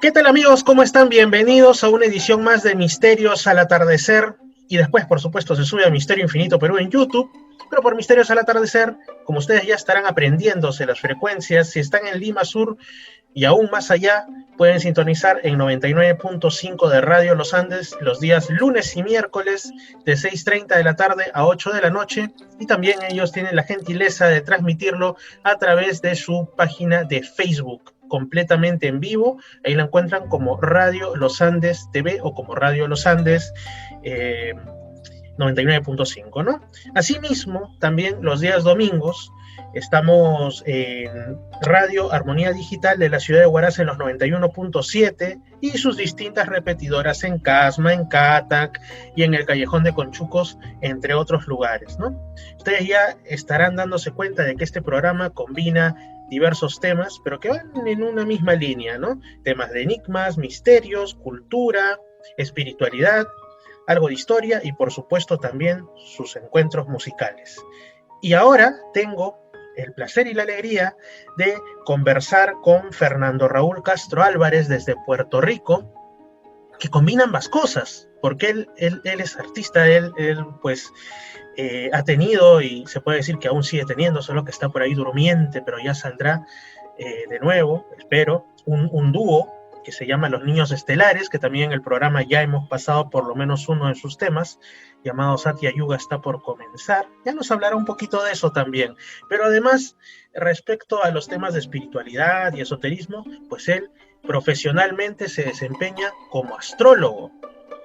¿Qué tal amigos? ¿Cómo están? Bienvenidos a una edición más de Misterios al Atardecer. Y después, por supuesto, se sube a Misterio Infinito Perú en YouTube. Pero por Misterios al Atardecer, como ustedes ya estarán aprendiéndose las frecuencias, si están en Lima Sur y aún más allá, pueden sintonizar en 99.5 de Radio Los Andes los días lunes y miércoles de 6:30 de la tarde a 8 de la noche. Y también ellos tienen la gentileza de transmitirlo a través de su página de Facebook, completamente en vivo. Ahí la encuentran como Radio Los Andes TV o como Radio Los Andes 99.5, ¿no? Asimismo, también los días domingos estamos en Radio Armonía Digital de la ciudad de Huaraz en los 91.7 y sus distintas repetidoras en Casma, en Catac y en el Callejón de Conchucos, entre otros lugares, ¿no? Ustedes ya estarán dándose cuenta de que este programa combina diversos temas, pero que van en una misma línea, ¿no? Temas de enigmas, misterios, cultura, espiritualidad, algo de historia y por supuesto también sus encuentros musicales. Y ahora tengo el placer y la alegría de conversar con Fernando Raúl Castro Álvarez desde Puerto Rico, que combina ambas cosas, porque él es artista, él pues ha tenido y se puede decir que aún sigue teniendo, solo que está por ahí durmiente, pero ya saldrá de nuevo, espero, un dúo que se llama Los Niños Estelares, que también en el programa ya hemos pasado por lo menos uno de sus temas, llamado Satya Yuga está por comenzar. Ya nos hablará un poquito de eso también. Pero además, respecto a los temas de espiritualidad y esoterismo, pues él profesionalmente se desempeña como astrólogo.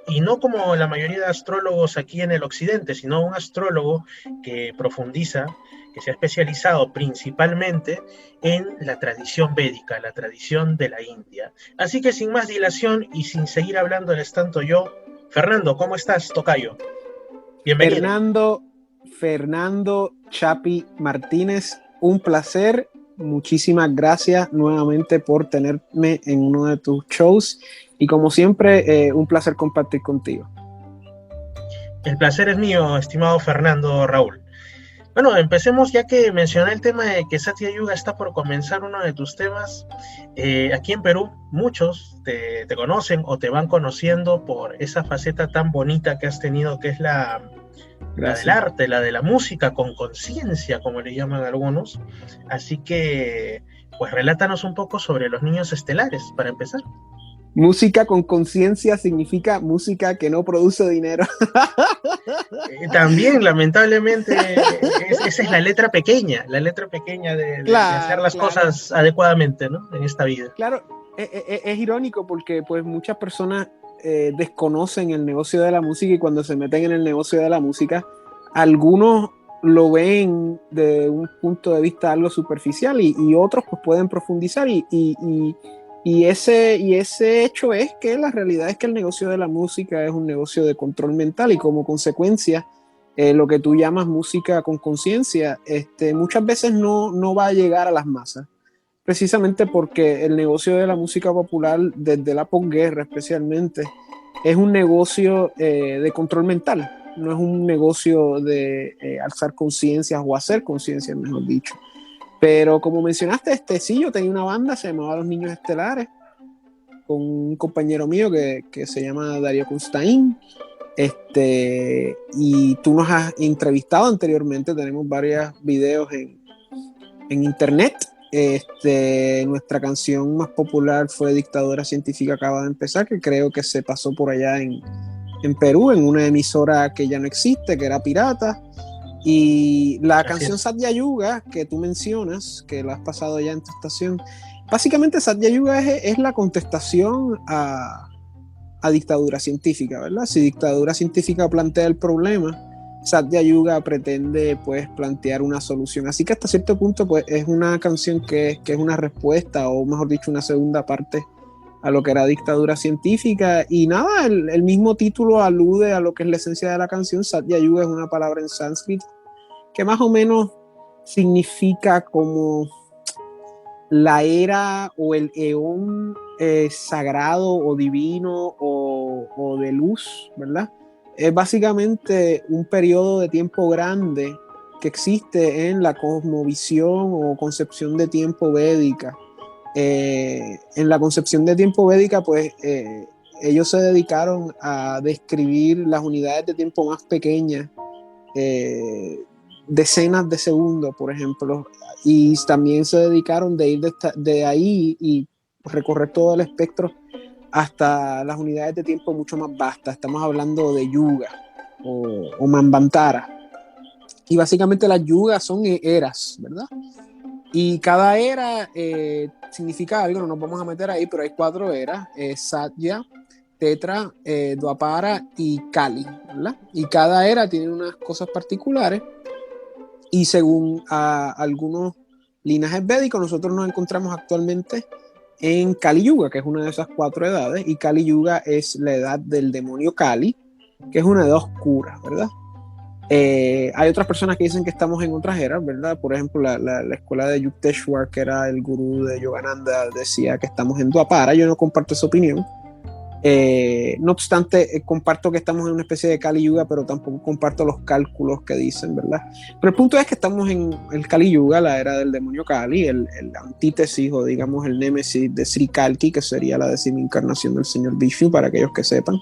Y no como la mayoría de astrólogos aquí en el occidente, sino un astrólogo que profundiza, que se ha especializado principalmente en la tradición védica, la tradición de la India. Así que sin más dilación y sin seguir hablándoles tanto yo, Fernando, ¿cómo estás, tocayo? Bienvenido. Fernando Chapi Martínez, un placer. Muchísimas gracias nuevamente por tenerme en uno de tus shows y como siempre, un placer compartir contigo. El placer es mío, estimado Fernando Raúl. Bueno, empecemos ya que mencioné el tema de que Satya Yuga está por comenzar uno de tus temas. Aquí en Perú muchos te conocen o te van conociendo por esa faceta tan bonita que has tenido, que es la del arte, la de la música con conciencia, como le llaman algunos. Así que, pues relátanos un poco sobre Los Niños Estelares, para empezar. Música con conciencia significa música que no produce dinero. También, lamentablemente, esa es la letra pequeña de hacer las cosas adecuadamente, ¿no? En esta vida. Claro, es irónico porque pues muchas personas desconocen el negocio de la música y cuando se meten en el negocio de la música, algunos lo ven de un punto de vista algo superficial y otros pues pueden profundizar y ese hecho es que la realidad es que el negocio de la música es un negocio de control mental y como consecuencia lo que tú llamas música con conciencia muchas veces no va a llegar a las masas, precisamente porque el negocio de la música popular desde la posguerra especialmente es un negocio de control mental, no es un negocio de alzar conciencias o hacer conciencias, mejor dicho. Pero como mencionaste, sí, yo tenía una banda, se llamaba Los Niños Estelares, con un compañero mío que se llama Darío Constaín. Y tú nos has entrevistado anteriormente, tenemos varios videos en internet. Nuestra canción más popular fue Dictadura Científica Acaba de Empezar, que creo que se pasó por allá en Perú, en una emisora que ya no existe, que era pirata. Y la canción Satya Yuga que tú mencionas, que la has pasado ya en tu estación, básicamente Satya Yuga es la contestación a Dictadura Científica, ¿verdad? Si Dictadura Científica plantea el problema, Satya Yuga pretende pues plantear una solución. Así que hasta cierto punto pues es una canción que es una respuesta, o mejor dicho, una segunda parte a lo que era Dictadura Científica. Y nada, el mismo título alude a lo que es la esencia de la canción. Satya Yuga es una palabra en sánscrito que más o menos significa como la era o el eón sagrado o divino o de luz, ¿verdad? Es básicamente un periodo de tiempo grande que existe en la cosmovisión o concepción de tiempo védica. En la concepción de tiempo védica, pues ellos se dedicaron a describir las unidades de tiempo más pequeñas, decenas de segundos, por ejemplo, y también se dedicaron de ir de ahí y recorrer todo el espectro hasta las unidades de tiempo mucho más vastas. Estamos hablando de yuga o manvantara. Y básicamente las yugas son eras, ¿verdad? Y cada era significa algo, no nos vamos a meter ahí, pero hay 4 eras: Satya, Tetra, Dwapara y Kali, ¿verdad? Y cada era tiene unas cosas particulares, y según algunos linajes védicos, nosotros nos encontramos actualmente en Kali Yuga, que es una de esas 4 edades, y Kali Yuga es la edad del demonio Kali, que es una edad oscura, ¿verdad? Hay otras personas que dicen que estamos en otras eras, ¿verdad? Por ejemplo, la escuela de Yukteswar, que era el gurú de Yogananda, decía que estamos en Dwapara. Yo no comparto esa opinión. No obstante, comparto que estamos en una especie de Kali Yuga, pero tampoco comparto los cálculos que dicen, ¿verdad? Pero el punto es que estamos en el Kali Yuga, la era del demonio Kali, el antítesis o digamos el némesis de Sri Kalki, que sería la 10ª encarnación del señor Vishnu, para aquellos que sepan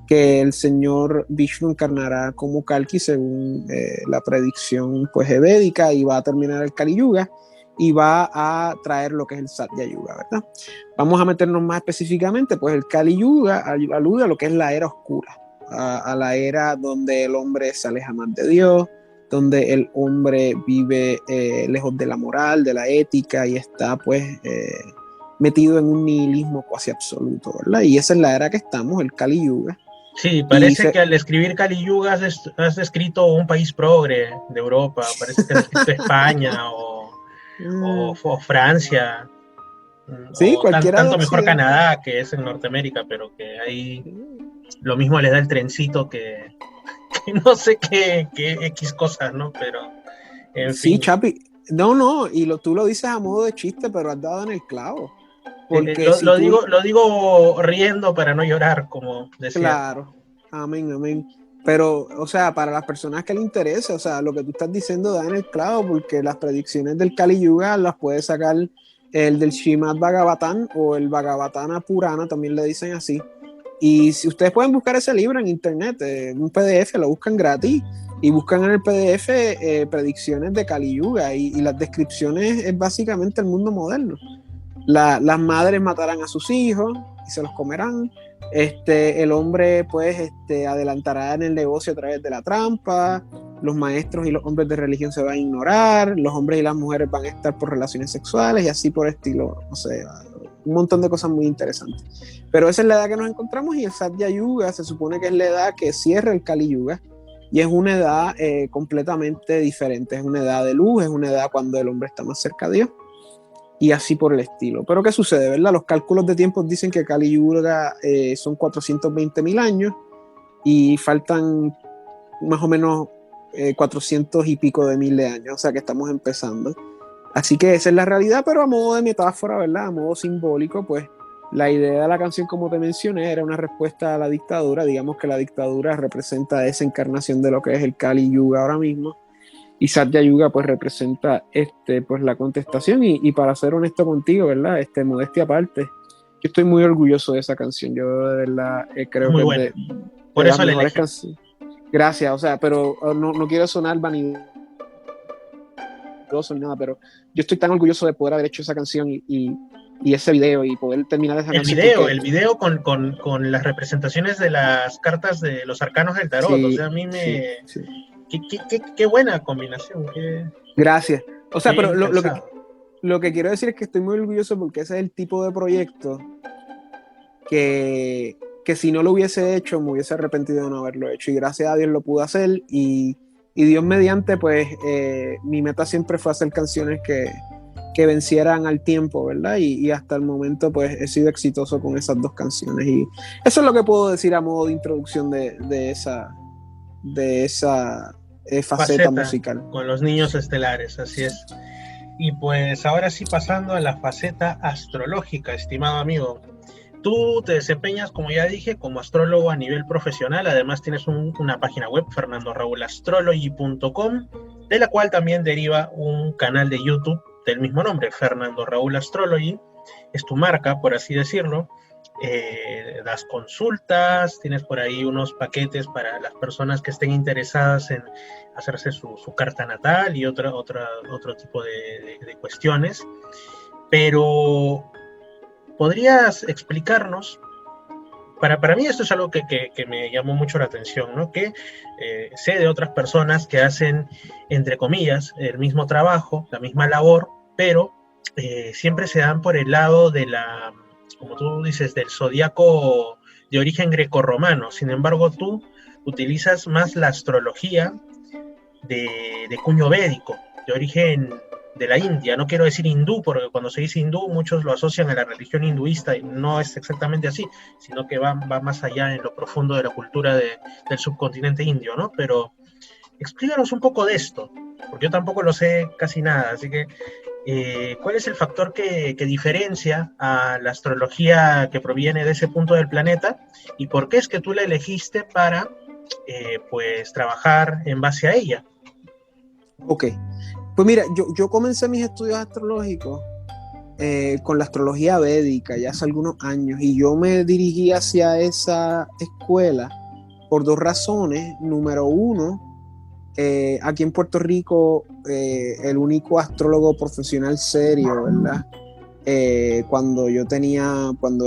que el señor Vishnu encarnará como Kalki según la predicción pues védica, y va a terminar el Kali Yuga y va a traer lo que es el Satya Yuga, ¿verdad? Vamos a meternos más específicamente, pues el Kali Yuga alude a lo que es la era oscura, a la era donde el hombre se aleja más de Dios, donde el hombre vive lejos de la moral, de la ética, y está pues metido en un nihilismo casi absoluto, ¿verdad? Y esa es la era que estamos, el Kali Yuga. Sí, parece que al escribir Kali Yuga has escrito un país progre de Europa, parece que has escrito España o Francia, sí, o cualquiera tanto de mejor Occidente. Canadá, que es en Norteamérica, pero que ahí lo mismo le da el trencito que no sé qué X cosas, ¿no? Pero, en Sí, fin. Chapi, no, y tú lo dices a modo de chiste, pero has dado en el clavo. Porque si tú, Lo digo riendo para no llorar, como decía. claro, amén, amén. Pero, o sea, para las personas que le interesa, o sea, lo que tú estás diciendo da en el clavo, porque las predicciones del Kali Yuga las puede sacar el del Srimad Bhagavatam o el Bhagavatana Purana, también le dicen así. Y si ustedes pueden buscar ese libro en internet, un PDF, lo buscan gratis y buscan en el PDF predicciones de Kali Yuga, y las descripciones es básicamente el mundo moderno. Las madres matarán a sus hijos y se los comerán. El hombre pues adelantará en el negocio a través de la trampa. Los maestros y los hombres de religión se van a ignorar. Los hombres y las mujeres van a estar por relaciones sexuales y así por estilo. O sea, un montón de cosas muy interesantes. Pero esa es la edad que nos encontramos, y el Satya Yuga se supone que es la edad que cierra el Kali Yuga, y es una edad completamente diferente. Es una edad de luz, es una edad cuando el hombre está más cerca de Dios, y así por el estilo. Pero ¿qué sucede, verdad? Los cálculos de tiempos dicen que Kali Yuga son 420.000 años, y faltan más o menos 400 y pico de mil de años, o sea que estamos empezando. Así que esa es la realidad, pero a modo de metáfora, ¿verdad? A modo simbólico, pues la idea de la canción, como te mencioné, era una respuesta a la dictadura. Digamos que la dictadura representa esa encarnación de lo que es el Kali Yuga ahora mismo, y Satya Yuga pues representa pues la contestación. Y para ser honesto contigo, ¿verdad? Modestia aparte, yo estoy muy orgulloso de esa canción. Yo de verdad creo Muy que buena. es Por de las eso la mejores elegí. canciones. Gracias, o sea, pero no quiero sonar vanidoso ni nada, pero yo estoy tan orgulloso de poder haber hecho esa canción y ese video, y poder terminar esa canción porque El video con las representaciones de las cartas de los arcanos del tarot, o sí, sea, a mí sí, me... sí. Qué buena combinación, Gracias. O sea, qué pero bien pensado. lo que quiero decir es que estoy muy orgulloso porque ese es el tipo de proyecto que si no lo hubiese hecho me hubiese arrepentido de no haberlo hecho, y gracias a Dios lo pude hacer, y Dios mediante, pues mi meta siempre fue hacer canciones que vencieran al tiempo, ¿verdad? Y hasta el momento pues he sido exitoso con esas 2 canciones, y eso es lo que puedo decir a modo de introducción de esa faceta Faceta musical. con los niños estelares, así es. Y pues ahora sí, pasando a la faceta astrológica, estimado amigo. Tú te desempeñas, como ya dije, como astrólogo a nivel profesional. Además tienes una página web, fernandoraulastrology.com, de la cual también deriva un canal de YouTube del mismo nombre, Fernando Raúl Astrology, es tu marca, por así decirlo. Das consultas, tienes por ahí unos paquetes para las personas que estén interesadas en hacerse su carta natal y otro tipo de cuestiones. Pero, ¿podrías explicarnos? Para mí esto es algo que me llamó mucho la atención, ¿no? Que sé de otras personas que hacen, entre comillas, el mismo trabajo, la misma labor, pero siempre se dan por el lado de la, como tú dices, del zodiaco de origen grecorromano. Sin embargo, tú utilizas más la astrología de cuño védico, de origen de la India. No quiero decir hindú, porque cuando se dice hindú muchos lo asocian a la religión hinduista y no es exactamente así, sino que va más allá en lo profundo de la cultura del subcontinente indio, ¿no? Pero explícanos un poco de esto, porque yo tampoco lo sé casi nada, así que ¿cuál es el factor que diferencia a la astrología que proviene de ese punto del planeta y por qué es que tú la elegiste para pues trabajar en base a ella? Ok, pues mira, yo comencé mis estudios astrológicos con la astrología védica ya hace algunos años y yo me dirigí hacia esa escuela por dos razones. Número uno, aquí en Puerto Rico el único astrólogo profesional serio, ¿verdad? Cuando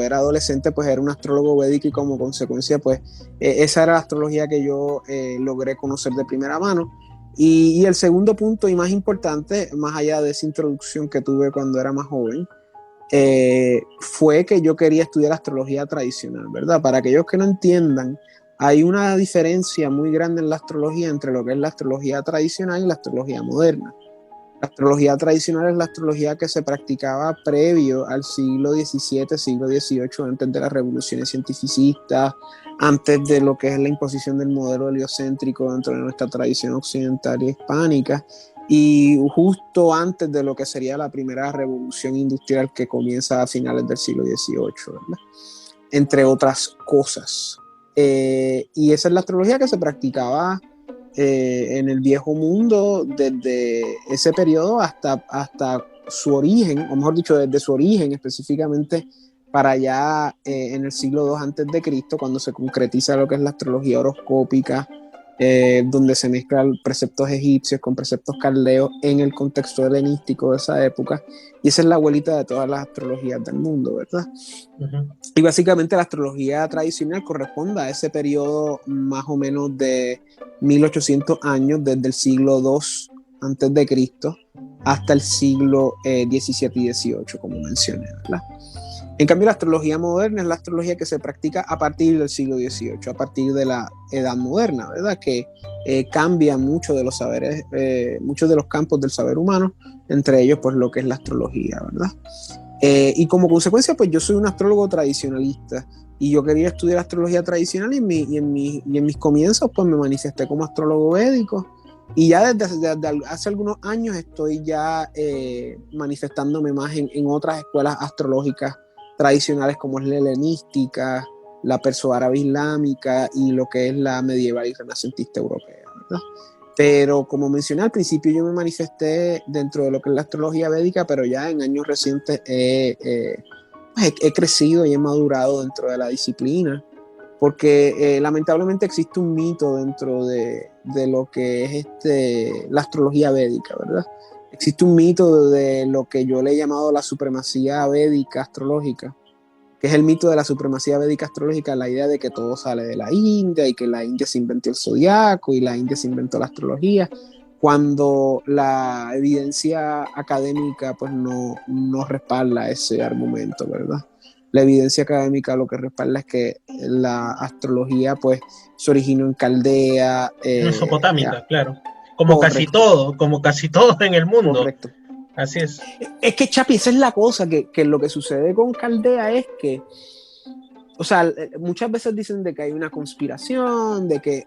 era adolescente, pues era un astrólogo védico y como consecuencia, pues esa era la astrología que yo logré conocer de primera mano. Y el segundo punto y más importante, más allá de esa introducción que tuve cuando era más joven, fue que yo quería estudiar astrología tradicional, ¿verdad? Para aquellos que no entiendan, hay una diferencia muy grande en la astrología entre lo que es la astrología tradicional y la astrología moderna. La astrología tradicional es la astrología que se practicaba previo al siglo XVII, siglo XVIII, antes de las revoluciones cientificistas, antes de lo que es la imposición del modelo heliocéntrico dentro de nuestra tradición occidental y hispánica, y justo antes de lo que sería la primera revolución industrial que comienza a finales del siglo XVIII, ¿verdad? Entre otras cosas. Y esa es la astrología que se practicaba en el viejo mundo desde ese periodo hasta su origen, o mejor dicho, desde su origen específicamente para allá en el siglo II antes de Cristo, cuando se concretiza lo que es la astrología horoscópica, donde se mezclan preceptos egipcios con preceptos caldeos en el contexto helenístico de esa época, y esa es la abuelita de todas las astrologías del mundo, ¿verdad? Uh-huh. Y básicamente la astrología tradicional corresponde a ese periodo más o menos de 1800 años, desde el siglo II antes de Cristo hasta el siglo XVII y XVIII, como mencioné, ¿verdad? En cambio, la astrología moderna es la astrología que se practica a partir del siglo XVIII, a partir de la edad moderna, ¿verdad? Que cambia mucho de los saberes, muchos de los campos del saber humano, entre ellos, pues, lo que es la astrología, ¿verdad? Y como consecuencia, pues, yo soy un astrólogo tradicionalista y yo quería estudiar astrología tradicional y en mis comienzos, pues, me manifesté como astrólogo védico. Y ya desde hace algunos años estoy ya manifestándome más en otras escuelas astrológicas tradicionales como es la helenística, la perso-árabe islámica y lo que es la medieval y renacentista europea, ¿verdad? Pero como mencioné al principio, yo me manifesté dentro de lo que es la astrología védica, pero ya en años recientes he crecido y he madurado dentro de la disciplina, porque lamentablemente existe un mito dentro de lo que es la astrología védica, ¿verdad? Existe un mito de lo que yo le he llamado la supremacía védica astrológica, que es el mito de la supremacía védica astrológica, la idea de que todo sale de la India y que la India se inventó el zodiaco y la India se inventó la astrología, cuando la evidencia académica pues no respalda ese argumento, ¿verdad? La evidencia académica lo que respalda es que la astrología pues se originó en Caldea. Mesopotámica, claro. Como casi todo en el mundo. Correcto. Así es. Es que, Chapi, esa es la cosa, que lo que sucede con Caldea es que, o sea, muchas veces dicen de que hay una conspiración, de que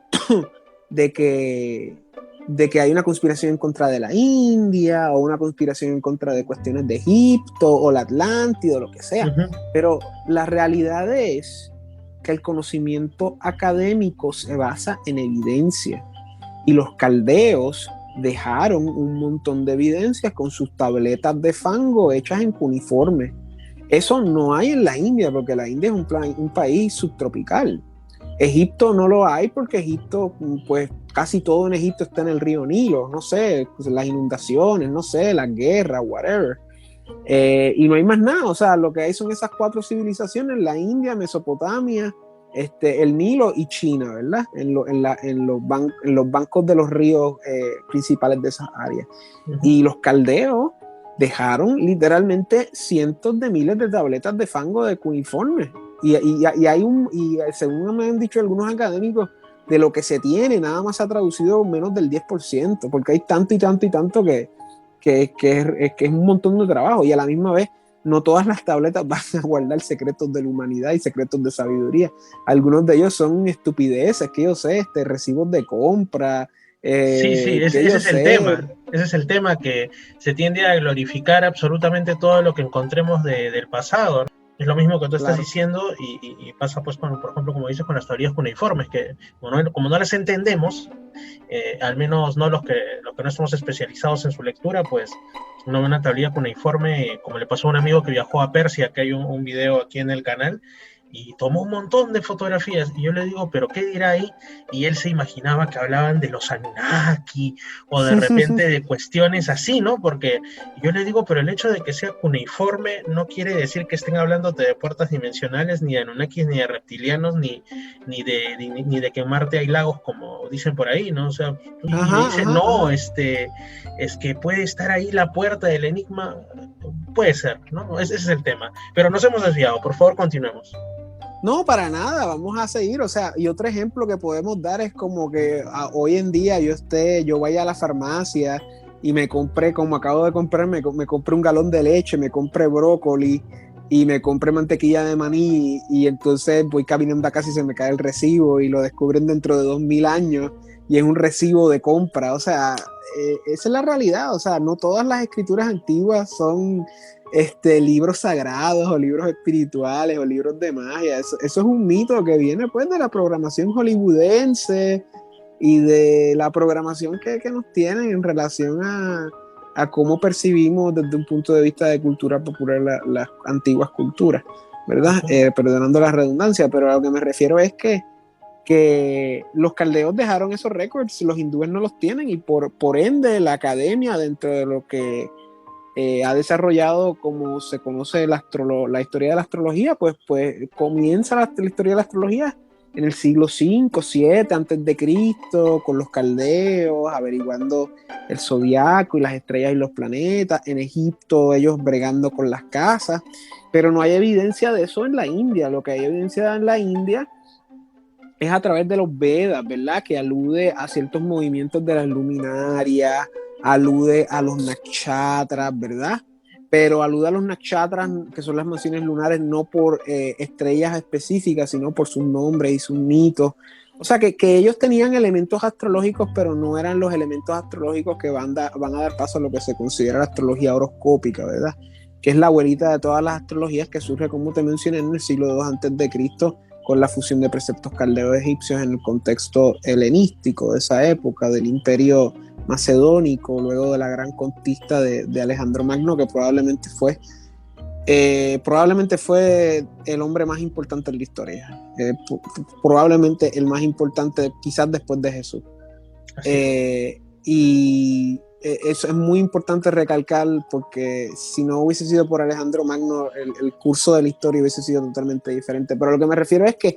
hay una conspiración en contra de la India, o una conspiración en contra de cuestiones de Egipto, o la Atlántida, o lo que sea. Uh-huh. Pero la realidad es que el conocimiento académico se basa en evidencia. Y los caldeos dejaron un montón de evidencias con sus tabletas de fango hechas en cuneiforme. Eso no hay en la India, porque la India es un país subtropical. Egipto no lo hay porque Egipto, pues casi todo en Egipto está en el río Nilo, no sé, pues, las inundaciones, no sé, las guerras, whatever. Y no hay más nada, o sea, lo que hay son esas 4 civilizaciones, la India, Mesopotamia, el Nilo y China, ¿verdad? En los bancos de los ríos principales de esas áreas. Y los caldeos dejaron literalmente cientos de miles de tabletas de fango de cuneiforme. Y según me han dicho algunos académicos, de lo que se tiene, nada más se ha traducido menos del 10%, porque hay tanto y tanto y tanto que es un montón de trabajo, y a la misma vez no todas las tabletas van a guardar secretos de la humanidad y secretos de sabiduría. Algunos de ellos son estupideces, que yo sé, recibos de compra, Sí, sí, que ese yo es el sé. tema. Ese es el tema, que se tiende a glorificar absolutamente todo lo que encontremos del pasado, ¿no? Es lo mismo que tú estás Claro. diciendo y pasa, pues, por ejemplo, como dices, con las teorías cuneiformes, que como no las entendemos, al menos no los que no estamos especializados en su lectura, pues no ven una teoría cuneiforme, como le pasó a un amigo que viajó a Persia, que hay un video aquí en el canal, y tomó un montón de fotografías, y yo le digo, pero ¿qué dirá ahí? Y él se imaginaba que hablaban de los Anunnaki, o de repente de cuestiones así, ¿no? Porque yo le digo, pero el hecho de que sea cuneiforme no quiere decir que estén hablando de puertas dimensionales, ni de Anunnakis, ni de reptilianos, ni de que en Marte hay lagos, como dicen por ahí, ¿no? O sea, y me Ajá, dice, ajá, no, ajá. es que puede estar ahí la puerta del enigma. Puede ser, ¿no? Ese es el tema. Pero nos hemos desviado, por favor, continuemos. No, para nada, vamos a seguir. O sea, y otro ejemplo que podemos dar es como que hoy en día yo vaya a la farmacia y me compré, como acabo de comprar, me compré un galón de leche, me compré brócoli y me compré mantequilla de maní, y entonces voy caminando a casa y se me cae el recibo y lo descubren dentro de 2000 años y es un recibo de compra. O sea, esa es la realidad. O sea, no todas las escrituras antiguas son libros sagrados o libros espirituales o libros de magia. Eso es un mito que viene pues de la programación hollywoodense y de la programación que nos tienen en relación a cómo percibimos desde un punto de vista de cultura popular las antiguas culturas, ¿verdad? Perdonando la redundancia, pero a lo que me refiero es que los caldeos dejaron esos récords, los hindúes no los tienen, y por ende la academia, dentro de lo que ha desarrollado, como se conoce la historia de la astrología, pues comienza la historia de la astrología en el siglo V, VII antes de Cristo, con los caldeos, averiguando el zodiaco y las estrellas y los planetas. En Egipto ellos bregando con las casas, pero no hay evidencia de eso en la India. Lo que hay evidencia en la India es a través de los Vedas, ¿verdad? Que alude a ciertos movimientos de las luminarias, alude a los nakshatras, ¿verdad? Pero alude a los nakshatras, que son las mansiones lunares, no por estrellas específicas, sino por sus nombres y sus mitos. O sea, que ellos tenían elementos astrológicos, pero no eran los elementos astrológicos que van a dar paso a lo que se considera la astrología horoscópica, ¿verdad? Que es la abuelita de todas las astrologías, que surge, como te mencioné, en el siglo II antes de Cristo, con la fusión de preceptos caldeos egipcios en el contexto helenístico de esa época, del imperio macedónico, luego de la gran conquista de Alejandro Magno, que probablemente fue el hombre más importante en la historia, probablemente el más importante quizás después de Jesús. Y eso es muy importante recalcar, porque si no hubiese sido por Alejandro Magno, el curso de la historia hubiese sido totalmente diferente. Pero lo que me refiero es que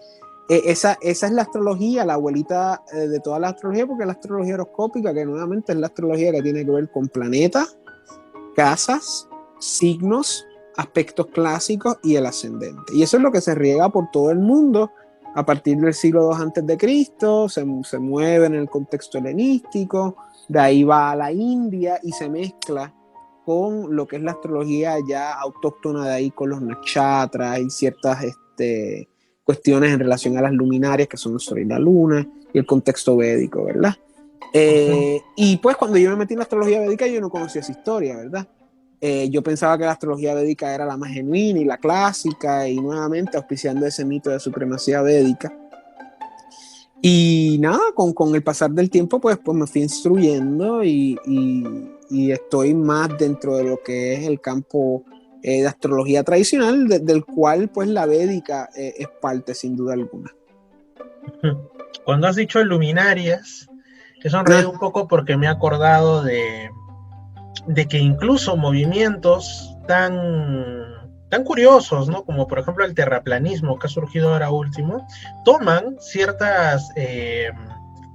esa es la astrología, la abuelita de toda la astrología, porque es la astrología horoscópica, que nuevamente es la astrología que tiene que ver con planetas, casas, signos, aspectos clásicos y el ascendente. Y eso es lo que se riega por todo el mundo a partir del siglo II antes de Cristo, se mueve en el contexto helenístico, de ahí va a la India y se mezcla con lo que es la astrología ya autóctona de ahí, con los nakshatras y ciertas cuestiones en relación a las luminarias, que son el sol y la luna, y el contexto védico, ¿verdad? Y pues cuando yo me metí en la astrología védica, yo no conocía esa historia, ¿verdad? Yo pensaba que la astrología védica era la más genuina y la clásica, y nuevamente auspiciando ese mito de supremacía védica. Y nada, con el pasar del tiempo, pues me fui instruyendo y estoy más dentro de lo que es el campo de astrología tradicional, del cual pues la védica es parte sin duda alguna. Cuando has dicho luminarias, he Ah, sonreído un poco porque me he acordado de que incluso movimientos tan curiosos, ¿no? Como por ejemplo el terraplanismo que ha surgido ahora último, toman ciertas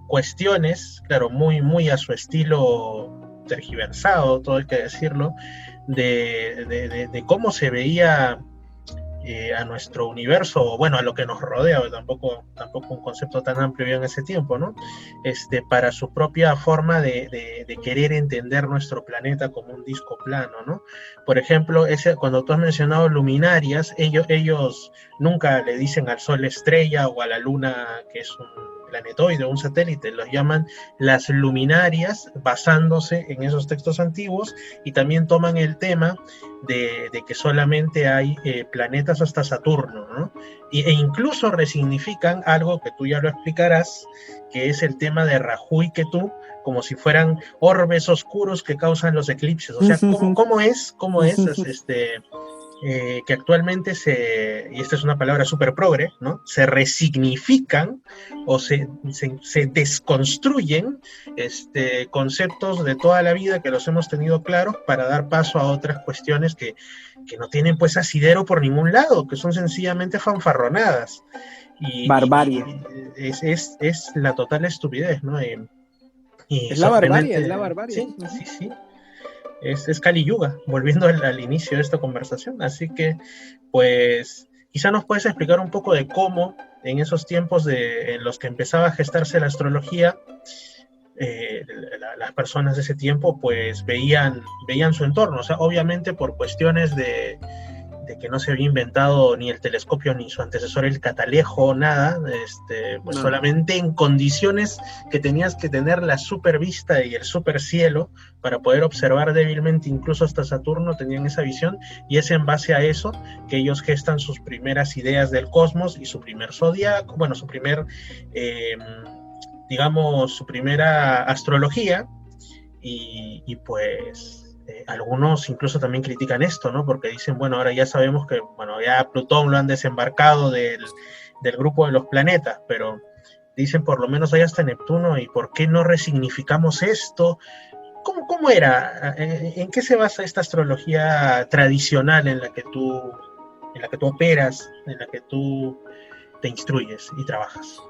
cuestiones, claro, muy a su estilo tergiversado, todo hay que decirlo, de cómo se veía a nuestro universo, bueno, a lo que nos rodea, tampoco un concepto tan amplio en ese tiempo, ¿no? Para su propia forma de querer entender nuestro planeta como un disco plano, ¿no? Por ejemplo, cuando tú has mencionado luminarias, ellos nunca le dicen al Sol estrella o a la Luna que es un planetoide, un satélite, los llaman las luminarias basándose en esos textos antiguos y también toman el tema de que solamente hay planetas hasta Saturno, ¿no? E incluso resignifican algo que tú ya lo explicarás, que es el tema de Rahu y Ketu, como si fueran orbes oscuros que causan los eclipses. O sea, ¿cómo es que actualmente y esta es una palabra súper progre, ¿no? Se resignifican o se desconstruyen conceptos de toda la vida que los hemos tenido claros para dar paso a otras cuestiones que no tienen pues asidero por ningún lado, que son sencillamente fanfarronadas. barbarie. Y es la total estupidez, ¿no? Y Es la barbarie, es sorprendente, la barbarie. sí, sí, sí, es Kali Yuga, volviendo al inicio de esta conversación. Así que, pues, quizá nos puedes explicar un poco de cómo en esos tiempos en los que empezaba a gestarse la astrología, eh, las personas de ese tiempo, pues, veían su entorno. O sea, obviamente por cuestiones de que no se había inventado ni el telescopio ni su antecesor el catalejo, nada, pues No. solamente en condiciones que tenías que tener la super vista y el super cielo para poder observar débilmente incluso hasta Saturno, tenían esa visión y es en base a eso que ellos gestan sus primeras ideas del cosmos y su primer zodiaco, bueno, digamos, su primera astrología y pues algunos incluso también critican esto, ¿no? Porque dicen, bueno, ahora ya sabemos que, bueno, ya Plutón lo han desembarcado del grupo de los planetas, pero dicen por lo menos hay hasta Neptuno y ¿por qué no resignificamos esto? ¿Cómo era? ¿En qué se basa esta astrología tradicional en la que tú operas, en la que tú te instruyes y trabajas?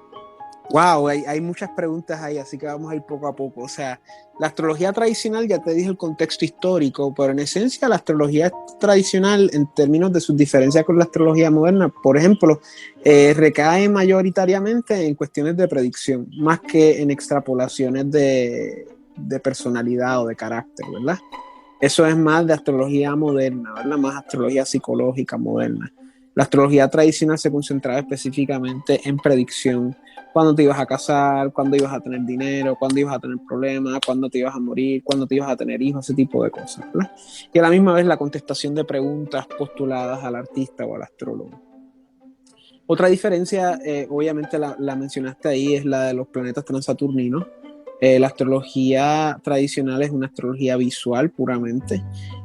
Wow, hay muchas preguntas ahí, así que vamos a ir poco a poco. O sea, la astrología tradicional, ya te dije el contexto histórico, pero en esencia la astrología tradicional, en términos de sus diferencias con la astrología moderna, por ejemplo, recae mayoritariamente en cuestiones de predicción, más que en extrapolaciones de personalidad o de carácter, ¿verdad? Eso es más de astrología moderna, ¿verdad? Más astrología psicológica moderna. La astrología tradicional se concentraba específicamente en predicción. Cuándo te ibas a casar, cuándo ibas a tener dinero, cuándo ibas a tener problemas, cuándo te ibas a morir, cuándo te ibas a tener hijos, ese tipo de cosas, ¿verdad? Y a la misma vez la contestación de preguntas postuladas al artista o al astrólogo. Otra diferencia, obviamente la mencionaste ahí, es la de los planetas transaturninos. La astrología tradicional es una astrología visual puramente.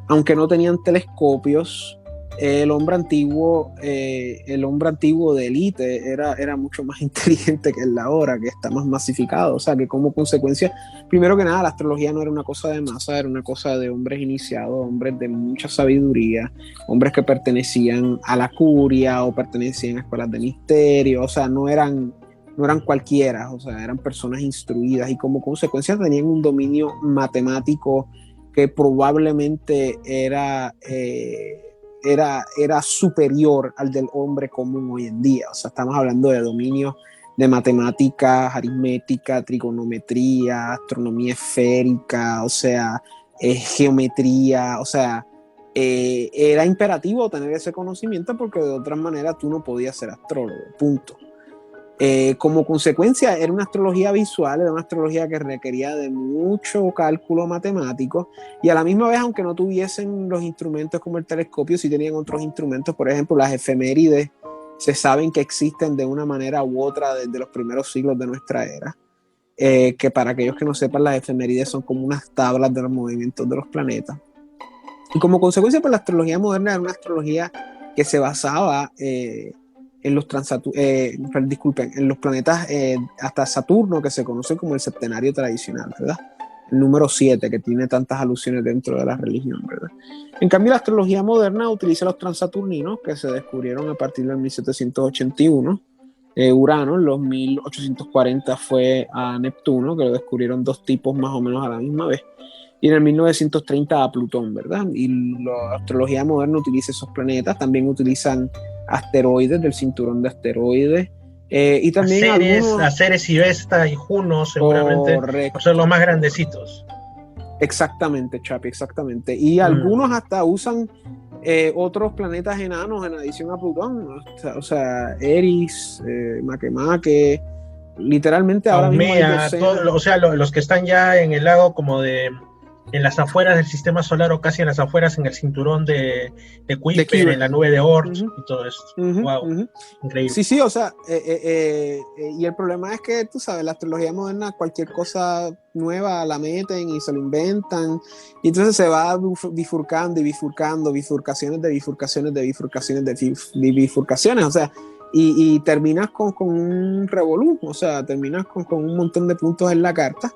Aunque no tenían telescopios, el hombre antiguo de élite era mucho más inteligente que el de ahora, que está más masificado. O sea, que como consecuencia, primero que nada, la astrología no era una cosa de masa, era una cosa de hombres iniciados, hombres de mucha sabiduría, hombres que pertenecían a la curia o pertenecían a escuelas de misterio. O sea, no eran cualquiera, o sea, eran personas instruidas y como consecuencia tenían un dominio matemático que probablemente era superior al del hombre común hoy en día. O sea, estamos hablando de dominios de matemáticas, aritmética, trigonometría, astronomía esférica, o sea, geometría, o sea, era imperativo tener ese conocimiento porque de otra manera tú no podías ser astrólogo, punto. Como consecuencia, era una astrología visual, era una astrología que requería de mucho cálculo matemático y a la misma vez, aunque no tuviesen los instrumentos como el telescopio, sí tenían otros instrumentos, por ejemplo, las efemérides se saben que existen de una manera u otra desde los primeros siglos de nuestra era. Que para aquellos que no sepan, las efemérides son como unas tablas de los movimientos de los planetas. Y como consecuencia, pues la astrología moderna era una astrología que se basaba en los en los planetas hasta Saturno, que se conoce como el septenario tradicional, ¿verdad? El número 7, que tiene tantas alusiones dentro de la religión, ¿verdad? En cambio, la astrología moderna utiliza los transaturninos, que se descubrieron a partir del 1781. Urano, en los 1840 fue a Neptuno, que lo descubrieron dos tipos más o menos a la misma vez. Y en el 1930 a Plutón, ¿verdad? Y la astrología moderna utiliza esos planetas, también utilizan asteroides del cinturón de asteroides, y también a Ceres y Vesta y Juno, seguramente, correcto, por ser los más grandecitos. Exactamente, Chapi, exactamente. Y algunos hasta usan otros planetas enanos en adición a Plutón, o sea Eris, Makemake, literalmente ahora mismo hay docenas. O sea, los que están ya en el lago como en las afueras del sistema solar o casi en las afueras, en el cinturón de Kuiper, en la nube de Oort y todo esto. Wow, increíble. Sí, o sea, y el problema es que, tú sabes, la astrología moderna, cualquier cosa nueva la meten y se lo inventan, y entonces se va bifurcando y bifurcando, bifurcaciones de bifurcaciones de bifurcaciones de bifurcaciones, o sea, y terminas con un revolú, o sea, terminas con un montón de puntos en la carta.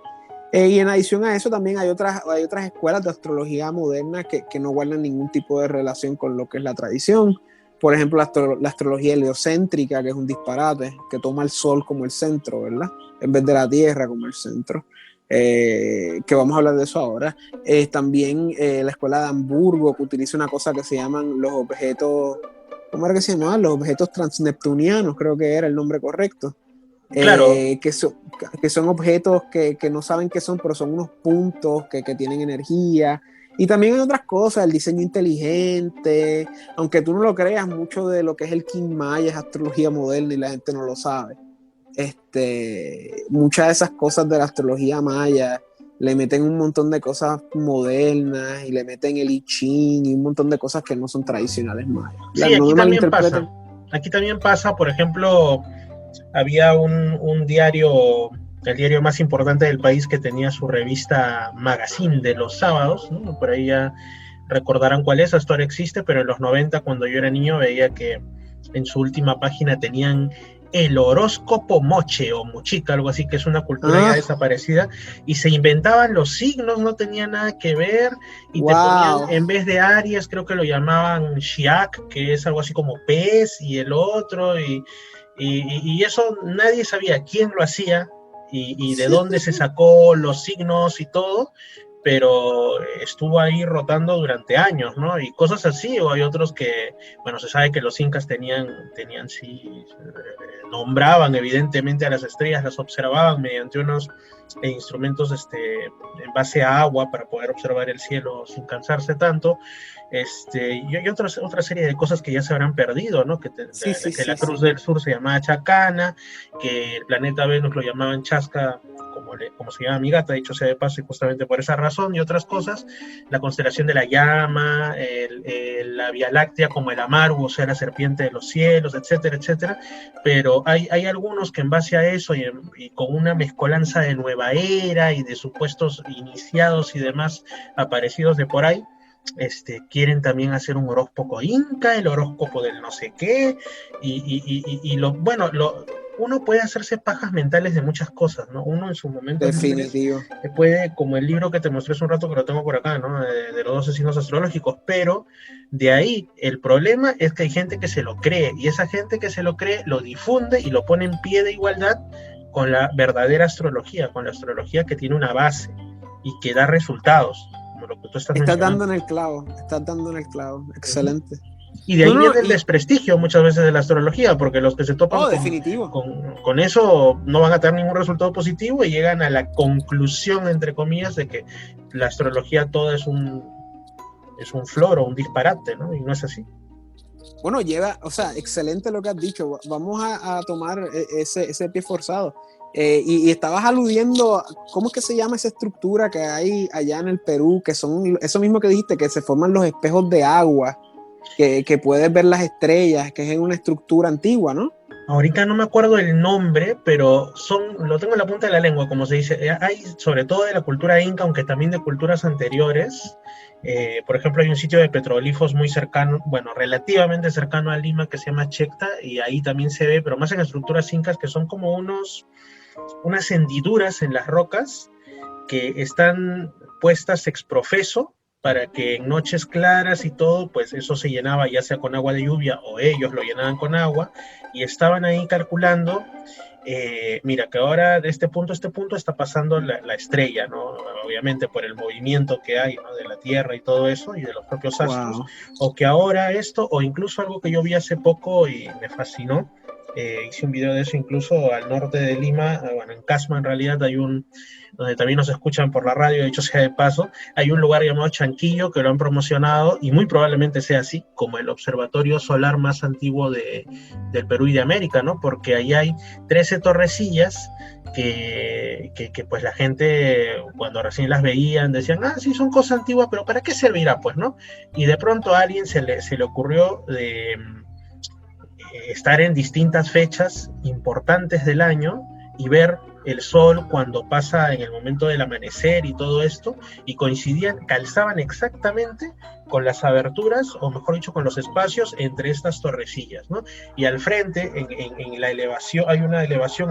Y en adición a eso también hay otras escuelas de astrología moderna que no guardan ningún tipo de relación con lo que es la tradición. Por ejemplo, la astrología heliocéntrica, que es un disparate, que toma el sol como el centro, ¿verdad? En vez de la Tierra como el centro. Que vamos a hablar de eso ahora. También la escuela de Hamburgo, que utiliza una cosa que se llaman los objetos, ¿cómo era que se llamaban? Los objetos transneptunianos, creo que era el nombre correcto. Claro. Que son objetos que no saben qué son, pero son unos puntos que tienen energía. Y también hay otras cosas, el diseño inteligente, aunque tú no lo creas, mucho de lo que es el King Maya es astrología moderna y la gente no lo sabe. Muchas de esas cosas de la astrología maya le meten un montón de cosas modernas y le meten el I Ching y un montón de cosas que no son tradicionales mayas. Sí, aquí también pasa. Aquí también pasa, por ejemplo, había un diario, el diario más importante del país, que tenía su revista Magazine de los sábados, ¿no? Por ahí ya recordarán cuál es, hasta ahora existe, pero en los 90, cuando yo era niño, veía que en su última página tenían el horóscopo moche o mochica, algo así, que es una cultura ya desaparecida, y se inventaban los signos, no tenía nada que ver, y te ponían, en vez de Aries, creo que lo llamaban Shiak, que es algo así como pez, y el otro, y eso nadie sabía quién lo hacía y de dónde se sacó los signos y todo, pero estuvo ahí rotando durante años, ¿no? Y cosas así, o hay otros que, bueno, se sabe que los incas tenían sí, nombraban evidentemente a las estrellas, las observaban mediante unos instrumentos en base a agua para poder observar el cielo sin cansarse tanto. Y hay otra serie de cosas que ya se habrán perdido, ¿no? Que la Cruz del Sur se llamaba Chacana, que el planeta Venus lo llamaban Chasca, como se llama mi gata, dicho sea de paso, y justamente por esa razón, y otras cosas, la constelación de la llama, la Vía Láctea como el Amaru, o sea, la serpiente de los cielos, etcétera, etcétera, pero hay algunos que en base a eso y con una mezcolanza de nueva era y de supuestos iniciados y demás aparecidos de por ahí, quieren también hacer un horóscopo inca, el horóscopo del no sé qué, uno puede hacerse pajas mentales de muchas cosas, ¿no? Uno en su momento definitivo puede, como el libro que te mostré hace un rato, que lo tengo por acá, ¿no? De los 12 signos astrológicos, pero de ahí el problema es que hay gente que se lo cree, y esa gente que se lo cree lo difunde y lo pone en pie de igualdad con la verdadera astrología, con la astrología que tiene una base y que da resultados. Lo que tú estás dando en el clavo, excelente. Y de ahí viene el desprestigio muchas veces de la astrología, porque los que se topan con eso no van a tener ningún resultado positivo y llegan a la conclusión, entre comillas, de que la astrología toda es un floro, un disparate, ¿no? Y no es así. Bueno, excelente lo que has dicho. Vamos a tomar ese pie forzado. Y estabas aludiendo, ¿cómo es que se llama esa estructura que hay allá en el Perú? Que son eso mismo que dijiste, que se forman los espejos de agua. que puedes ver las estrellas, que es en una estructura antigua, ¿no? Ahorita no me acuerdo el nombre, pero lo tengo en la punta de la lengua, como se dice. Hay sobre todo de la cultura inca, aunque también de culturas anteriores. Por ejemplo, hay un sitio de petroglifos muy cercano, bueno, relativamente cercano a Lima, que se llama Checta, y ahí también se ve, pero más en estructuras incas, que son como unas hendiduras en las rocas que están puestas ex profeso para que en noches claras y todo, pues eso se llenaba ya sea con agua de lluvia o ellos lo llenaban con agua y estaban ahí calculando, mira que ahora de este punto a este punto está pasando la estrella, ¿no? Obviamente por el movimiento que hay, ¿no? De la Tierra y todo eso y de los propios astros, Wow. o que ahora esto, o incluso algo que yo vi hace poco y me fascinó, hice un video de eso incluso al norte de Lima, bueno, en Casma en realidad donde también nos escuchan por la radio, dicho sea de paso, hay un lugar llamado Chanquillo que lo han promocionado y muy probablemente sea así, como el observatorio solar más antiguo del Perú y de América, ¿no? Porque ahí hay 13 torrecillas que pues la gente cuando recién las veían decían, sí, son cosas antiguas, pero ¿para qué servirá? Pues, ¿no? Y de pronto a alguien se le ocurrió de estar en distintas fechas importantes del año y ver el sol cuando pasa en el momento del amanecer y todo esto, y calzaban exactamente con las aberturas, o mejor dicho, con los espacios entre estas torrecillas, ¿no? Y al frente, en la elevación,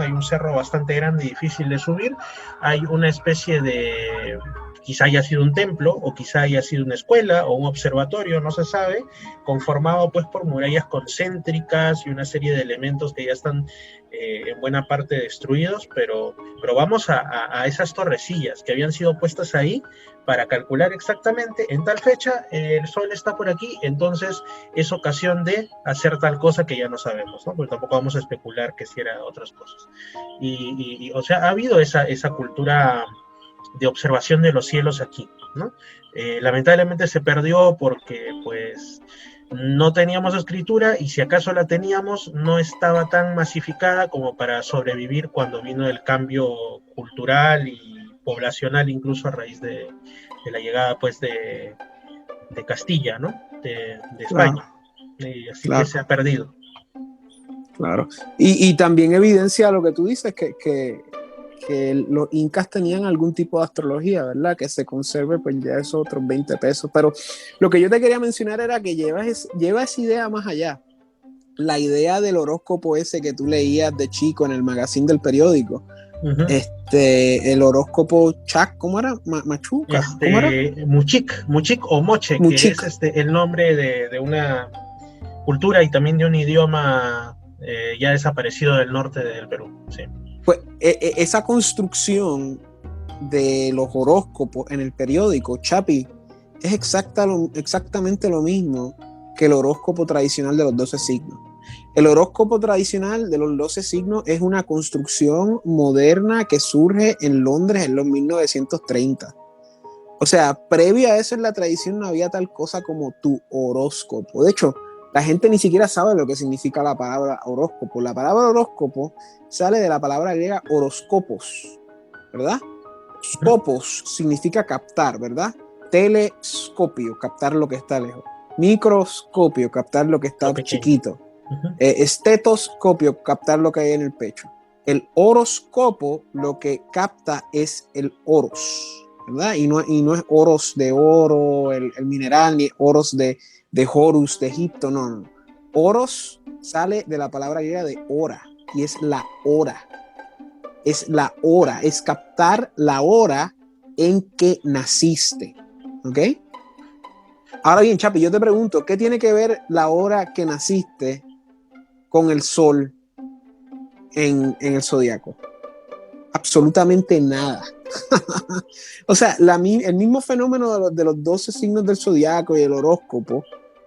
hay un cerro bastante grande y difícil de subir, hay una especie de, quizá haya sido un templo, o quizá haya sido una escuela, o un observatorio, no se sabe, conformado pues por murallas concéntricas y una serie de elementos que ya están en buena parte destruidos, pero vamos a esas torrecillas que habían sido puestas ahí para calcular exactamente en tal fecha el sol está por aquí, entonces es ocasión de hacer tal cosa que ya no sabemos, ¿no? Porque tampoco vamos a especular que si era otras cosas. O sea, ha habido esa cultura de observación de los cielos aquí, ¿no? Lamentablemente se perdió porque pues no teníamos escritura y si acaso la teníamos no estaba tan masificada como para sobrevivir cuando vino el cambio cultural y poblacional incluso a raíz de la llegada pues de Castilla, ¿no? De España. Claro, Y así claro, que se ha perdido. claro. Y también evidencia lo que tú dices, que los incas tenían algún tipo de astrología, ¿verdad? Que se conserve, pues ya esos otros 20 pesos. Pero lo que yo te quería mencionar era que lleva esa idea más allá. La idea del horóscopo ese que tú leías de chico en el magazine del periódico. Uh-huh. El horóscopo Chac, ¿cómo era? Machuca, ¿cómo era? Muchik o Moche, Muchik. que es el nombre de una cultura y también de un idioma ya desaparecido del norte del Perú. Sí. Pues esa construcción de los horóscopos en el periódico, Chapi, es exactamente lo mismo que el horóscopo tradicional de los 12 signos. El horóscopo tradicional de los 12 signos es una construcción moderna que surge en Londres en los 1930. O sea, previo a eso en la tradición no había tal cosa como tu horóscopo. De hecho, la gente ni siquiera sabe lo que significa la palabra horóscopo. La palabra horóscopo sale de la palabra griega horoscopos, ¿verdad? Scopos significa captar, ¿verdad? Telescopio, captar lo que está lejos. Microscopio, captar lo que está chiquito. Uh-huh. Estetoscopio, captar lo que hay en el pecho. El horoscopo lo que capta es el oros, ¿verdad? Y no es oros de oro, el mineral, ni oros de Horus, de Egipto, no. Oros sale de la palabra griega de hora, y es la hora. Es la hora, es captar la hora en que naciste, ¿ok? Ahora bien, Chapi, yo te pregunto, ¿qué tiene que ver la hora que naciste con el sol en el zodiaco? Absolutamente nada. O sea, el mismo fenómeno de los 12 signos del zodiaco y el horóscopo